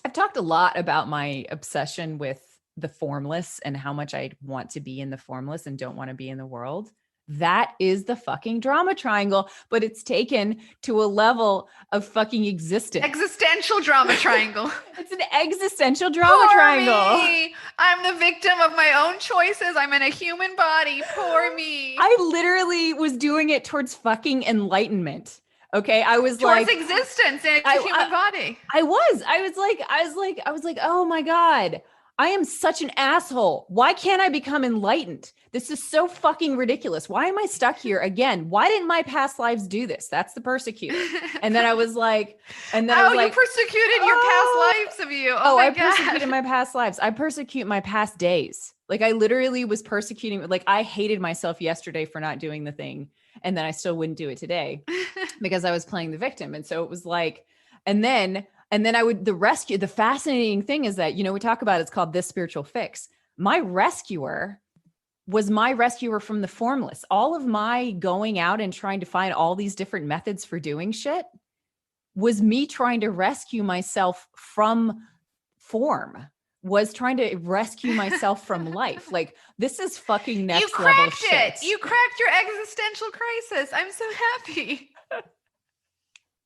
S1: I've talked a lot about my obsession with the formless and how much I want to be in the formless and don't want to be in the world. That is the fucking drama triangle, but it's taken to a level of fucking existence.
S2: Existential drama triangle.
S1: It's an existential drama triangle.
S2: Me. I'm the victim of my own choices. I'm in a human body. Poor me.
S1: I literally was doing it towards fucking enlightenment. Okay. I was
S2: towards existence in a human body.
S1: I was like, oh my God, I am such an asshole. Why can't I become enlightened? This is so fucking ridiculous. Why am I stuck here again? Why didn't my past lives do this? That's the persecutor. And then I was like,
S2: you persecuted your past lives of you. Oh my God.
S1: Persecuted my past lives. I persecute my past days. Like I literally was persecuting, like I hated myself yesterday for not doing the thing. And then I still wouldn't do it today because I was playing the victim. And so it was like, and then the fascinating thing is that, we talk about, it's called this spiritual fix. My rescuer was my rescuer from the formless. All of my going out and trying to find all these different methods for doing shit was me trying to rescue myself from form, was trying to rescue myself from life. Like this is fucking next level shit.
S2: You cracked your existential crisis. I'm so happy.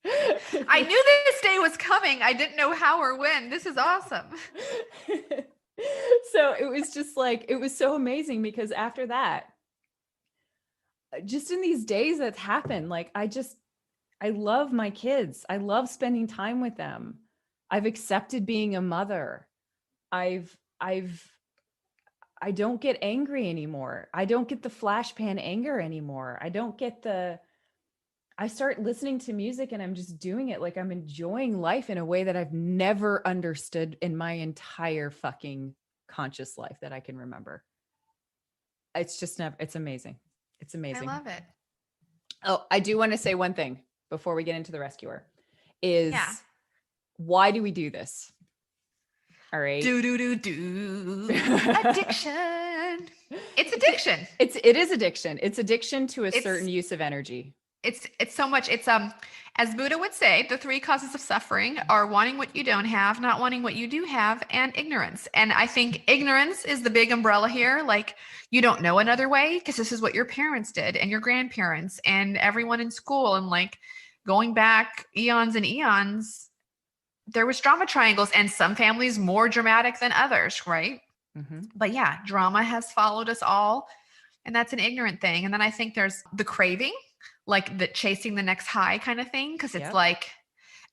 S2: I knew this day was coming. I didn't know how or when. This is awesome.
S1: So it was just like, it was so amazing because after that, just in these days that's happened, like I love my kids. I love spending time with them. I've accepted being a mother. I don't get angry anymore. I don't get the flash pan anger anymore. I start listening to music and I'm just doing it. Like I'm enjoying life in a way that I've never understood in my entire fucking conscious life that I can remember. It's just never, it's amazing. It's amazing.
S2: I love it.
S1: Oh, I do want to say one thing before we get into the rescuer is why do we do this? All right.
S2: Addiction. It's addiction.
S1: It is addiction. It's addiction to a certain use of energy.
S2: It's so much. It's as Buddha would say, the 3 causes of suffering are wanting what you don't have, not wanting what you do have, and ignorance. And I think ignorance is the big umbrella here. Like you don't know another way because this is what your parents did and your grandparents and everyone in school, and like going back eons and eons, there was drama triangles, and some families more dramatic than others, right? Mm-hmm. But yeah, drama has followed us all, and that's an ignorant thing. And then I think there's the craving, like the chasing the next high kind of thing. Cause it's like,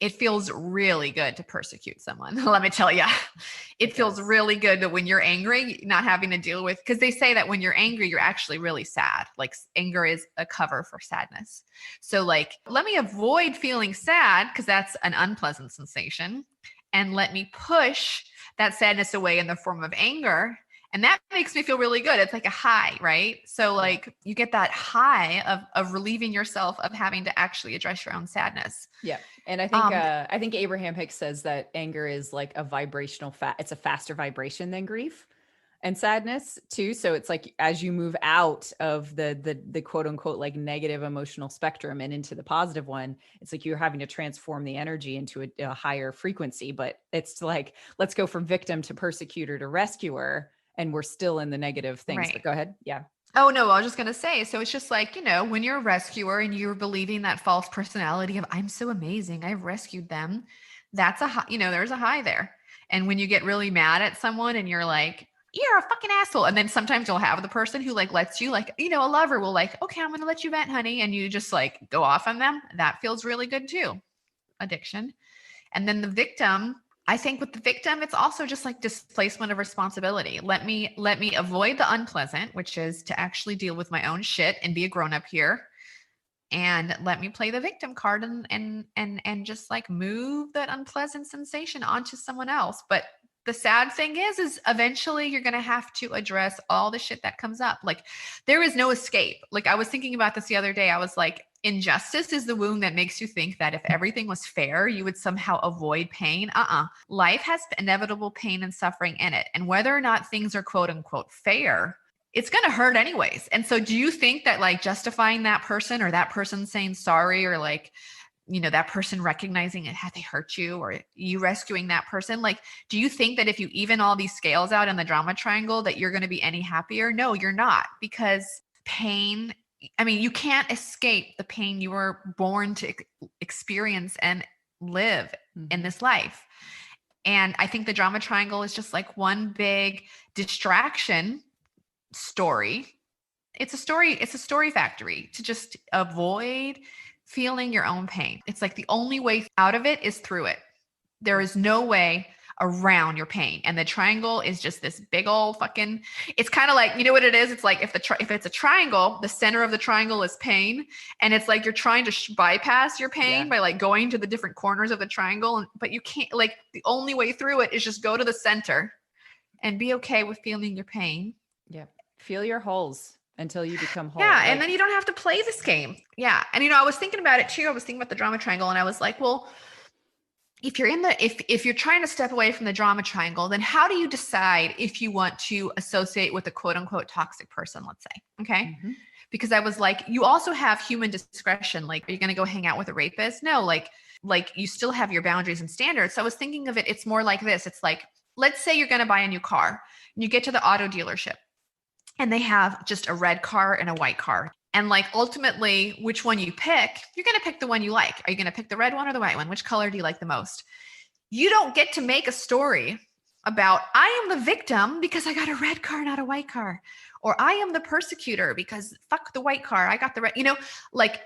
S2: it feels really good to persecute someone. Let me tell you, it feels really good that when you're angry, not having to deal with, cause they say that when you're angry, you're actually really sad. Like anger is a cover for sadness. So like, let me avoid feeling sad cause that's an unpleasant sensation. And let me push that sadness away in the form of anger. And that makes me feel really good. It's like a high, right? So like you get that high of relieving yourself of having to actually address your own sadness.
S1: Yeah. And I think Abraham Hicks says that anger is like a vibrational it's a faster vibration than grief and sadness too. So it's like, as you move out of the quote unquote, like negative emotional spectrum and into the positive one, it's like you're having to transform the energy into a higher frequency, but it's like, let's go from victim to persecutor to rescuer. And we're still in the negative things.
S2: Right.
S1: But go ahead. Yeah.
S2: Oh, no, I was just going to say, so it's just like, when you're a rescuer and you're believing that false personality of I'm so amazing, I've rescued them. That's a high, there's a high there. And when you get really mad at someone and you're like, you're a fucking asshole. And then sometimes you'll have the person who like lets you like, a lover will like, okay, I'm going to let you vent, honey. And you just like go off on them. That feels really good too. Addiction. And then the victim, I think with the victim, it's also just like displacement of responsibility. Let me avoid the unpleasant, which is to actually deal with my own shit and be a grown-up here. And let me play the victim card and just like move that unpleasant sensation onto someone else. But the sad thing is eventually you're going to have to address all the shit that comes up. Like there is no escape. Like I was thinking about this the other day. I was like, injustice is the wound that makes you think that if everything was fair, you would somehow avoid pain. Life has inevitable pain and suffering in it. And whether or not things are quote unquote fair, it's going to hurt anyways. And so do you think that like justifying that person or that person saying sorry or like, that person recognizing it, had they hurt you or you rescuing that person? Like, do you think that if you even all these scales out in the drama triangle that you're going to be any happier? No, you're not, because pain, you can't escape the pain you were born to experience and live in this life. And I think the drama triangle is just like one big distraction story. It's a story factory to just avoid feeling your own pain. It's like the only way out of it is through it. There is no way around your pain. And the triangle is just this big old fucking, it's kind of like, you know what it is? It's like if it's a triangle, the center of the triangle is pain. And it's like, you're trying to bypass your pain by like going to the different corners of the triangle. But you can't, like the only way through it is just go to the center and be okay with feeling your pain.
S1: Yeah. Feel your holes until you become whole.
S2: Yeah. And then you don't have to play this game. Yeah. And, I was thinking about it too. I was thinking about the drama triangle and I was like, well, if you're if you're trying to step away from the drama triangle, then how do you decide if you want to associate with a quote unquote toxic person, let's say? Okay. Mm-hmm. Because I was like, you also have human discretion. Like, are you going to go hang out with a rapist? No, like you still have your boundaries and standards. So I was thinking of it. It's more like this. It's like, let's say you're going to buy a new car and you get to the auto dealership and they have just a red car and a white car. And like ultimately, which one you pick, you're going to pick the one you like. Are you going to pick the red one or the white one? Which color do you like the most? You don't get to make a story about I am the victim because I got a red car, not a white car. Or I am the persecutor because fuck the white car. I got the red, like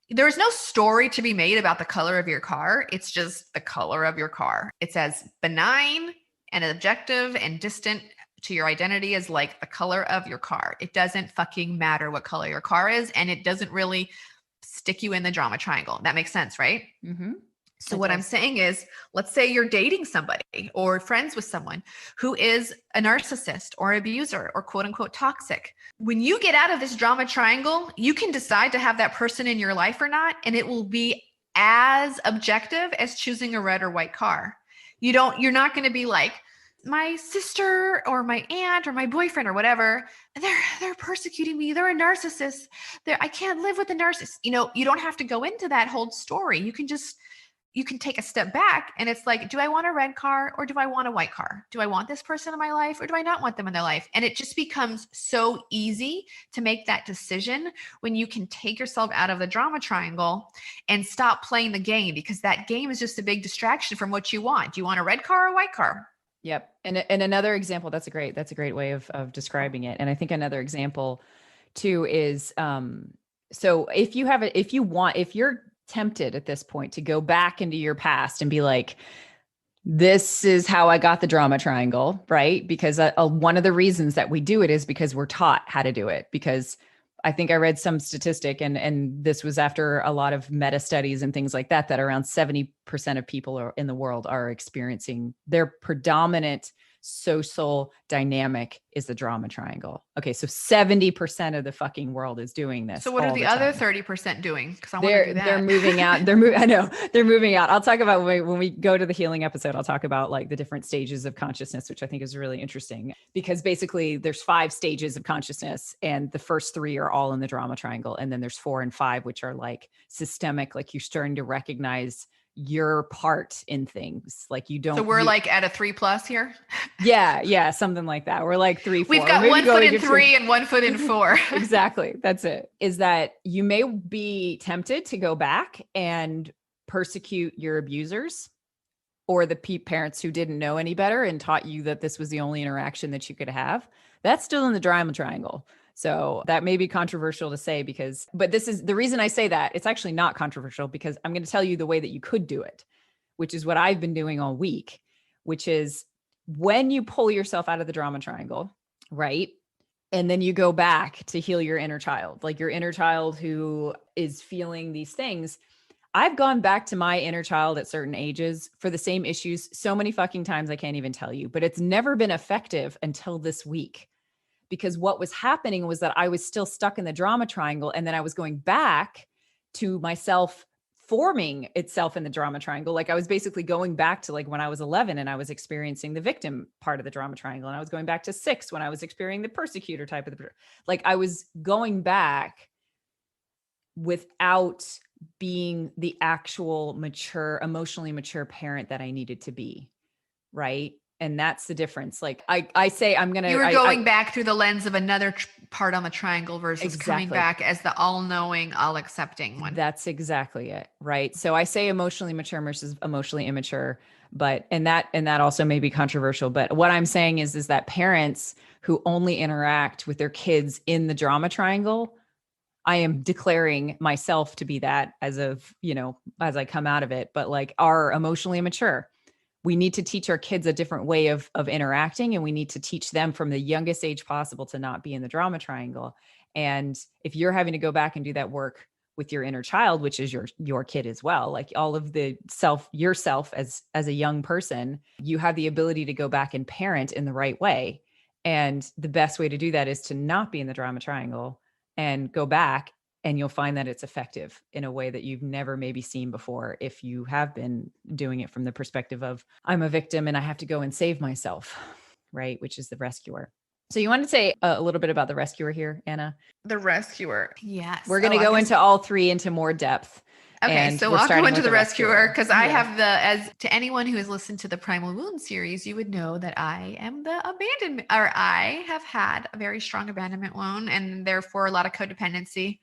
S2: there's no story to be made about the color of your car. It's just the color of your car. It's as benign and objective and distant to your identity as like the color of your car. It doesn't fucking matter what color your car is. And it doesn't really stick you in the drama triangle. That makes sense, right?
S1: Mm-hmm.
S2: So what I'm saying is, let's say you're dating somebody or friends with someone who is a narcissist or abuser or quote unquote toxic. When you get out of this drama triangle, you can decide to have that person in your life or not, and it will be as objective as choosing a red or white car. You're not going to be like, my sister or my aunt or my boyfriend or whatever, they're persecuting me. They're a narcissist. I can't live with a narcissist. You don't have to go into that whole story. You can take a step back and it's like, do I want a red car or do I want a white car? Do I want this person in my life or do I not want them in their life? And it just becomes so easy to make that decision when you can take yourself out of the drama triangle and stop playing the game, because that game is just a big distraction from what you want. Do you want a red car or a white car?
S1: Yep. And another example, that's a great way of describing it. And I think another example too is, so if you're tempted at this point to go back into your past and be like, this is how I got the drama triangle, right? Because one of the reasons that we do it is because we're taught how to do it. Because I think I read some statistic and this was after a lot of meta studies and things like that around 70% of people in the world are experiencing their predominant social dynamic is the drama triangle. Okay. So 70% of the fucking world is doing this.
S2: So what are the other 30% doing? Because I want to do that.
S1: They're moving out. I know they're moving out. I'll talk about when we go to the healing episode, I'll talk about like the different stages of consciousness, which I think is really interesting because basically there's 5 stages of consciousness and the first 3 are all in the drama triangle. And then there's 4 and 5, which are like systemic, like you're starting to recognize your part in things. Like you don't.
S2: So we're like at a 3+ here.
S1: Yeah. Something like that. We're like 3, 4.
S2: We've got 1 foot in 3 and 1 foot in 4.
S1: Exactly. That's it. Is that you may be tempted to go back and persecute your abusers or the parents who didn't know any better and taught you that this was the only interaction that you could have. That's still in the drama triangle. So that may be controversial to say but this is the reason I say that. It's actually not controversial because I'm going to tell you the way that you could do it, which is what I've been doing all week, which is when you pull yourself out of the drama triangle, right? And then you go back to heal your inner child, like your inner child who is feeling these things. I've gone back to my inner child at certain ages for the same issues so many fucking times I can't even tell you, but it's never been effective until this week. Because what was happening was that I was still stuck in the drama triangle. And then I was going back to myself forming itself in the drama triangle. Like I was basically going back to like when I was 11 and I was experiencing the victim part of the drama triangle. And I was going back to 6 when I was experiencing the persecutor type of like I was going back without being the actual mature, emotionally mature parent that I needed to be. Right. And that's the difference. Like I say, I'm going to,
S2: you were going back through the lens of another part on the triangle versus coming back as the all knowing, all accepting one.
S1: That's exactly it. Right. So I say emotionally mature versus emotionally immature, and that also may be controversial, but what I'm saying is that parents who only interact with their kids in the drama triangle, I am declaring myself to be that as I come out of it, but like are emotionally immature. We need to teach our kids a different way of interacting, and we need to teach them from the youngest age possible to not be in the drama triangle. And if you're having to go back and do that work with your inner child, which is your kid as well, like all of the yourself as a young person, you have the ability to go back and parent in the right way. And the best way to do that is to not be in the drama triangle and go back. And you'll find that it's effective in a way that you've never maybe seen before if you have been doing it from the perspective of I'm a victim and I have to go and save myself, right? Which is the rescuer. So you want to say a little bit about the rescuer here, Anna?
S2: The rescuer. Yes.
S1: We're going to go into all 3 into more depth.
S2: Okay,
S1: And
S2: so
S1: we're
S2: I'll go
S1: starting
S2: into
S1: with
S2: the rescuer because I
S1: Yeah.
S2: have as to anyone who has listened to the Primal Wound series, you would know that I am the abandonment, or I have had a very strong abandonment wound and therefore a lot of codependency.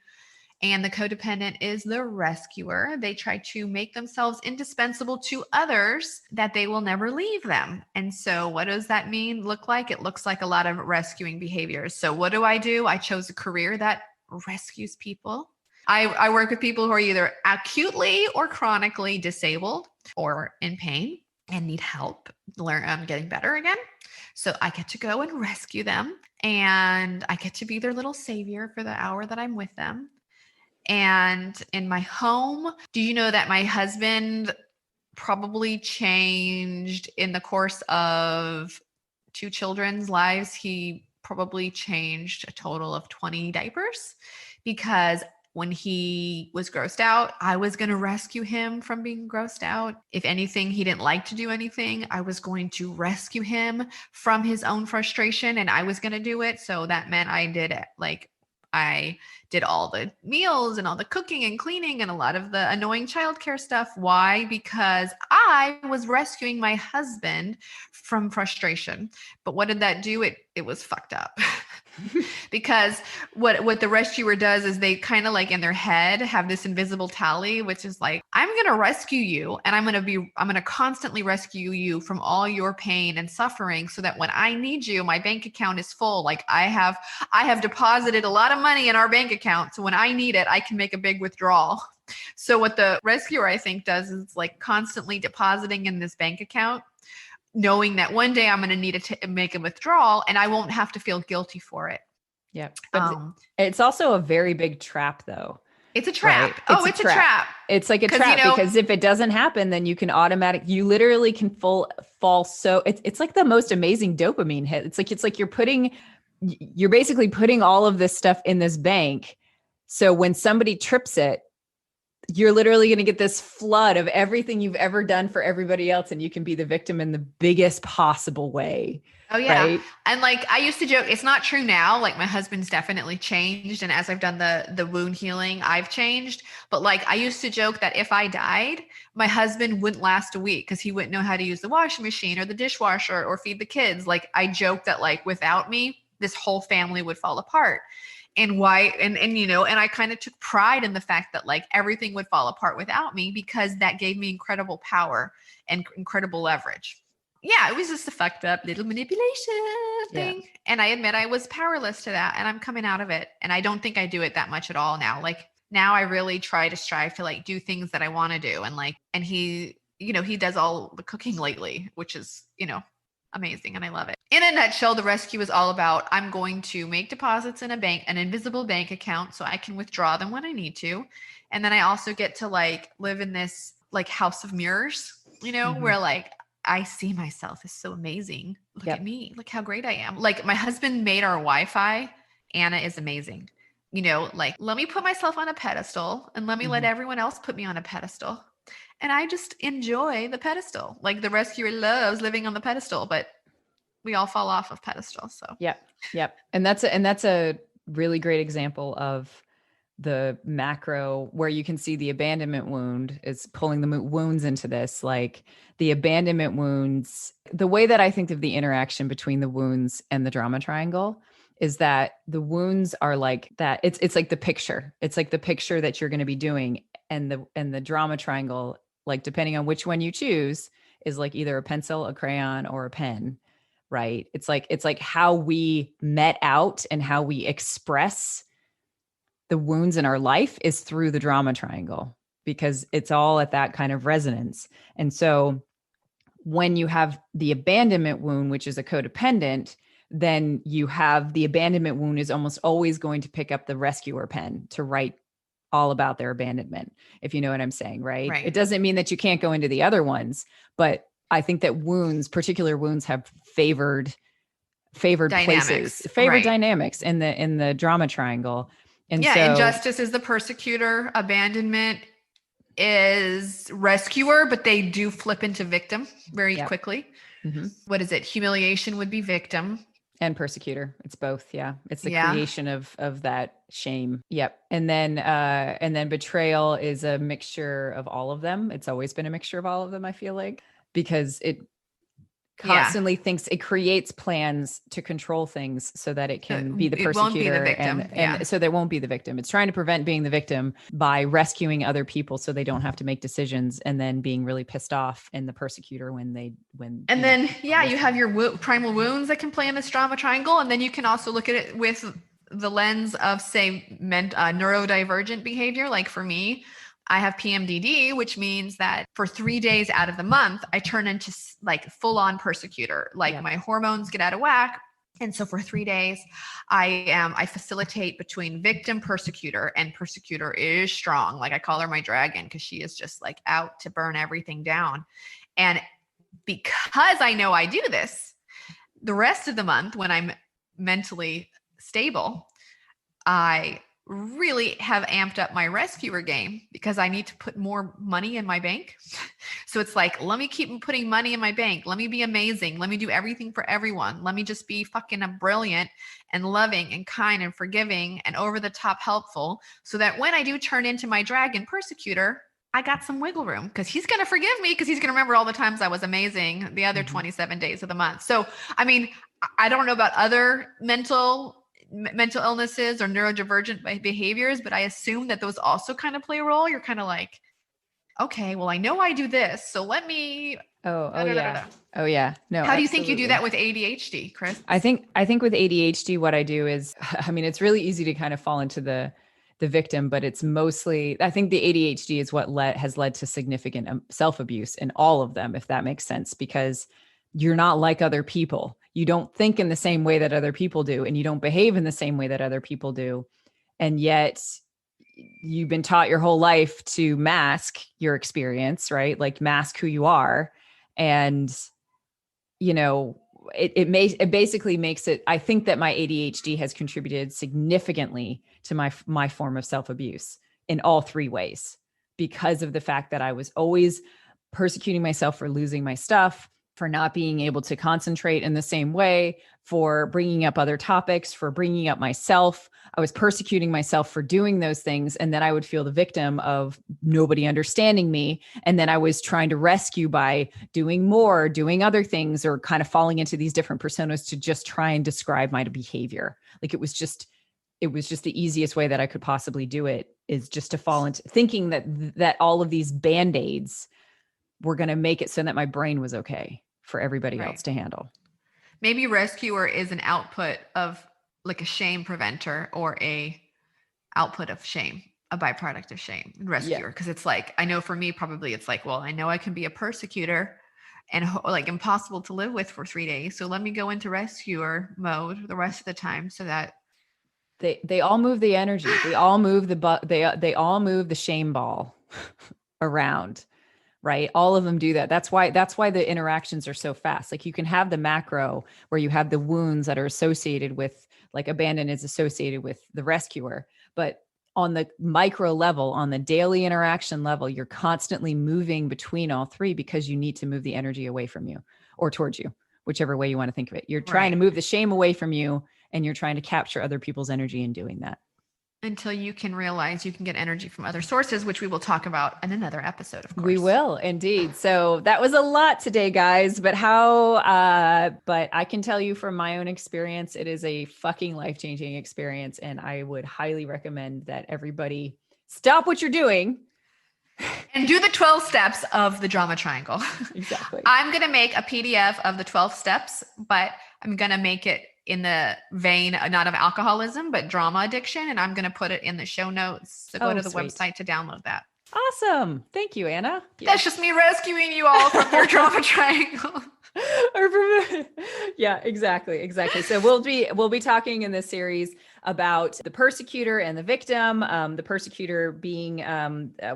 S2: And the codependent is the rescuer. They try to make themselves indispensable to others that they will never leave them. And so what does that look like? It looks like a lot of rescuing behaviors. So what do? I chose a career that rescues people. I work with people who are either acutely or chronically disabled or in pain and need help getting better again. So I get to go and rescue them, and I get to be their little savior for the hour that I'm with them. And in my home, do you know that my husband probably changed in the course of 2 children's lives? He probably changed a total of 20 diapers, because when he was grossed out, I was going to rescue him from being grossed out. If anything, he didn't like to do anything, I was going to rescue him from his own frustration, and I was going to do it. So that meant I did all the meals and all the cooking and cleaning and a lot of the annoying childcare stuff. Why? Because I was rescuing my husband from frustration. But what did that do? It was fucked up. Because what the rescuer does is they kind of like in their head have this invisible tally, which is like, I'm going to rescue you, and I'm going to constantly rescue you from all your pain and suffering, so that when I need you, my bank account is full. Like I have deposited a lot of money in our bank account, so when I need it, I can make a big withdrawal. So what the rescuer, I think, does is like constantly depositing in this bank account, knowing that one day I'm going to need to make a withdrawal, and I won't have to feel guilty for it.
S1: Yeah. But it's also a very big trap, though.
S2: It's a trap.
S1: Right?
S2: It's a trap.
S1: It's like a trap, because if it doesn't happen, then you can you literally can fall. So it's like the most amazing dopamine hit. It's like you're basically putting all of this stuff in this bank. So when somebody trips it, you're literally going to get this flood of everything you've ever done for everybody else, and you can be the victim in the biggest possible way.
S2: Oh yeah.
S1: Right?
S2: And like I used to joke, it's not true now. Like my husband's definitely changed, and as I've done the wound healing, I've changed. But like I used to joke that if I died, my husband wouldn't last a week because he wouldn't know how to use the washing machine or the dishwasher or feed the kids. Like I joked that like without me, this whole family would fall apart. And why, and I kind of took pride in the fact that like everything would fall apart without me, because that gave me incredible power and incredible leverage. Yeah, it was just a fucked up little manipulation thing. Yeah. And I admit I was powerless to that, and I'm coming out of it. And I don't think I do it that much at all now. Like now I really try to strive to like do things that I want to do. And he does all the cooking lately, which is, amazing. And I love it. In a nutshell, the rescue is all about, I'm going to make deposits in an invisible bank account, so I can withdraw them when I need to. And then I also get to like live in this like house of mirrors, where like I see myself as so amazing. Look at me. Look how great I am. Like my husband made our Wi-Fi. Anna is amazing. Like let me put myself on a pedestal, and let me let everyone else put me on a pedestal. And I just enjoy the pedestal. Like the rescuer loves living on the pedestal, but we all fall off of pedestals. So
S1: Yep. And that's a really great example of the macro, where you can see the abandonment wound is pulling the wounds into this. Like the abandonment wounds, the way that I think of the interaction between the wounds and the drama triangle is that the wounds are like that. It's like the picture. It's like the picture that you're going to be doing. And the drama triangle, like depending on which one you choose, is like either a pencil, a crayon, or a pen, right? It's like how we met out and how we express the wounds in our life is through the drama triangle, because it's all at that kind of resonance. And so when you have the abandonment wound, which is a codependent, then you have the abandonment wound is almost always going to pick up the rescuer pen to write all about their abandonment, if you know what I'm saying, right? It doesn't mean that you can't go into the other ones, but I think that particular wounds have favored dynamics, places, dynamics in the drama triangle. And so
S2: injustice is the persecutor, abandonment is rescuer, but they do flip into victim very quickly. What is it? Humiliation would be victim.
S1: And persecutor. It's both. Yeah. It's the
S2: Yeah.
S1: creation of that shame. Yep. And then betrayal is a mixture of all of them. It's always been a mixture of all of them, I feel like, because it
S2: Yeah.
S1: constantly thinks it creates plans to control things so that it can be the
S2: It won't be the
S1: persecutor
S2: victim.
S1: and
S2: Yeah.
S1: so there won't be the victim. It's trying to prevent being the victim by rescuing other people so they don't have to make decisions, and then being really pissed off in the persecutor when
S2: And then, you have your primal wounds that can play in this drama triangle. And then you can also look at it with the lens of, say, neurodivergent behavior. Like for me, I have PMDD, which means that for 3 days out of the month, I turn into like full on persecutor. Like my hormones get out of whack. And so for 3 days, I facilitate between victim, persecutor, and persecutor is strong. Like I call her my dragon because she is just like out to burn everything down. And because I know I do this, the rest of the month when I'm mentally stable, I really have amped up my rescuer game because I need to put more money in my bank. So it's like, let me keep putting money in my bank. Let me be amazing. Let me do everything for everyone. Let me just be fucking brilliant and loving and kind and forgiving and over the top helpful, so that when I do turn into my dragon persecutor, I got some wiggle room because he's going to forgive me because he's going to remember all the times I was amazing the other 27 days of the month. So, I mean, I don't know about other mental illnesses or neurodivergent behaviors, but I assume that those also kind of play a role. You're kind of like, okay, well, I know I do this, so let me.
S1: Oh yeah. No.
S2: How do you think you do that with ADHD, Chris?
S1: I think with ADHD, what I do is, I mean, it's really easy to kind of fall into the victim, but it's mostly, I think the ADHD is what has led to significant self-abuse in all of them, if that makes sense, because you're not like other people. You don't think in the same way that other people do, and you don't behave in the same way that other people do. And yet you've been taught your whole life to mask your experience, right? Like mask who you are. And, you know, it basically makes it, I think that my ADHD has contributed significantly to my form of self-abuse in all three ways, because of the fact that I was always persecuting myself for losing my stuff, for not being able to concentrate in the same way, for bringing up other topics, for bringing up myself. I was persecuting myself for doing those things. And then I would feel the victim of nobody understanding me. And then I was trying to rescue by doing more, doing other things, or kind of falling into these different personas to just try and describe my behavior. Like it was just the easiest way that I could possibly do it, is just to fall into thinking that all of these Band-Aids were going to make it so that my brain was okay for everybody else to handle.
S2: Maybe rescuer is an output of like a shame preventer, or a output of shame, a byproduct of shame. Rescuer, because it's like, I know for me, probably it's like, well, I know I can be a persecutor and like impossible to live with for 3 days. So let me go into rescuer mode the rest of the time, so that
S1: they all move the energy. They all move they all move the shame ball around. Right. All of them do that. That's why the interactions are so fast. Like you can have the macro where you have the wounds that are associated with, like abandon is associated with the rescuer. But on the micro level, on the daily interaction level, you're constantly moving between all three, because you need to move the energy away from you or towards you, whichever way you want to think of it. You're trying to move the shame away from you, and you're trying to capture other people's energy in doing that.
S2: Until you can realize you can get energy from other sources, which we will talk about in another episode, of course.
S1: We will indeed. So that was a lot today, guys, but but I can tell you from my own experience, it is a fucking life-changing experience. And I would highly recommend that everybody stop what you're doing
S2: and do the 12 steps of the drama triangle.
S1: Exactly.
S2: I'm going to make a PDF of the 12 steps, but I'm going to make it in the vein, not of alcoholism, but drama addiction. And I'm going to put it in the show notes. So go to the website to download that.
S1: Awesome. Thank you, Anna.
S2: That's just me rescuing you all from your drama triangle.
S1: Yeah, exactly. So we'll be talking in this series about the persecutor and the victim, the persecutor being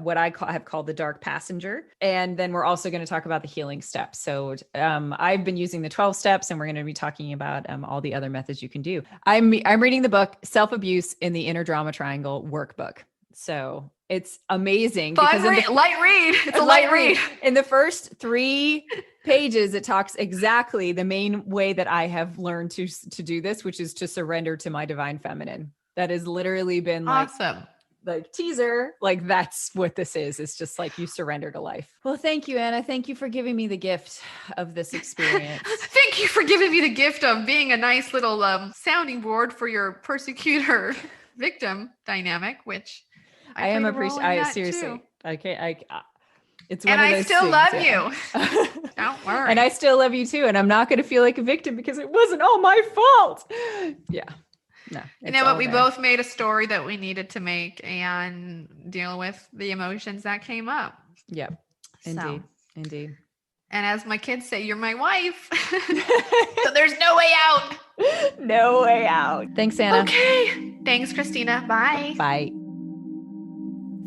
S1: what I have called the dark passenger. And then we're also going to talk about the healing steps. So I've been using the 12 steps, and we're going to be talking about all the other methods you can do. I'm reading the book Self-Abuse in the Inner Drama Triangle workbook. So It's amazing.
S2: Fun read, light read. It's a light read.
S1: In the first 3 pages, it talks exactly the main way that I have learned to do this, which is to surrender to my divine feminine. That has literally been like
S2: Awesome.
S1: the teaser. Like that's what this is. It's just like you surrender to life. Well, thank you, Anna. Thank you for giving me the gift of this experience.
S2: Thank you for giving me the gift of being a nice little sounding board for your persecutor victim dynamic, which
S1: I am
S2: appreciating.
S1: I seriously. Okay, it's one
S2: and
S1: of
S2: I
S1: those
S2: still
S1: things,
S2: love
S1: yeah.
S2: you. Don't worry.
S1: And I still love you too. And I'm not going to feel like a victim because it wasn't all my fault. Yeah. No.
S2: You know what? We both made a story that we needed to make and deal with the emotions that came up.
S1: Yep. Indeed.
S2: And as my kids say, you're my wife. So there's no way out.
S1: No way out. Thanks, Anna.
S2: Okay. Thanks, Christina. Bye.
S1: Bye.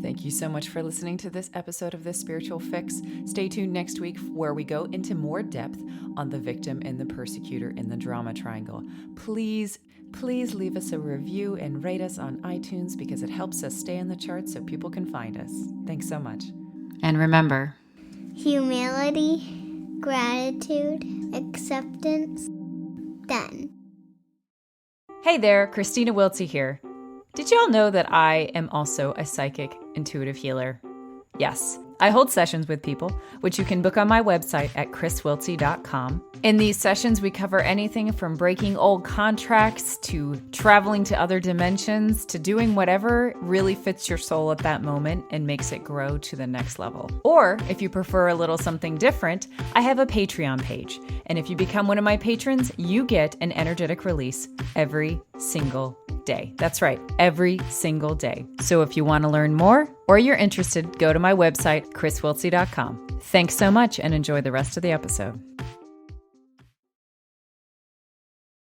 S1: Thank you so much for listening to this episode of This Spiritual Fix. Stay tuned next week where we go into more depth on the victim and the persecutor in the drama triangle. Please leave us a review and rate us on iTunes because it helps us stay in the charts so people can find us. Thanks so much. And remember,
S3: humility, gratitude, acceptance, done.
S1: Hey there, Christina Wiltsey here. Did y'all know that I am also a psychic intuitive healer? Yes, I hold sessions with people, which you can book on my website at chriswiltsey.com. In these sessions, we cover anything from breaking old contracts to traveling to other dimensions to doing whatever really fits your soul at that moment and makes it grow to the next level. Or if you prefer a little something different, I have a Patreon page. And if you become one of my patrons, you get an energetic release every single day. That's right, every single day. So if you want to learn more or you're interested, go to my website, chriswiltsey.com. Thanks so much and enjoy the rest of the episode.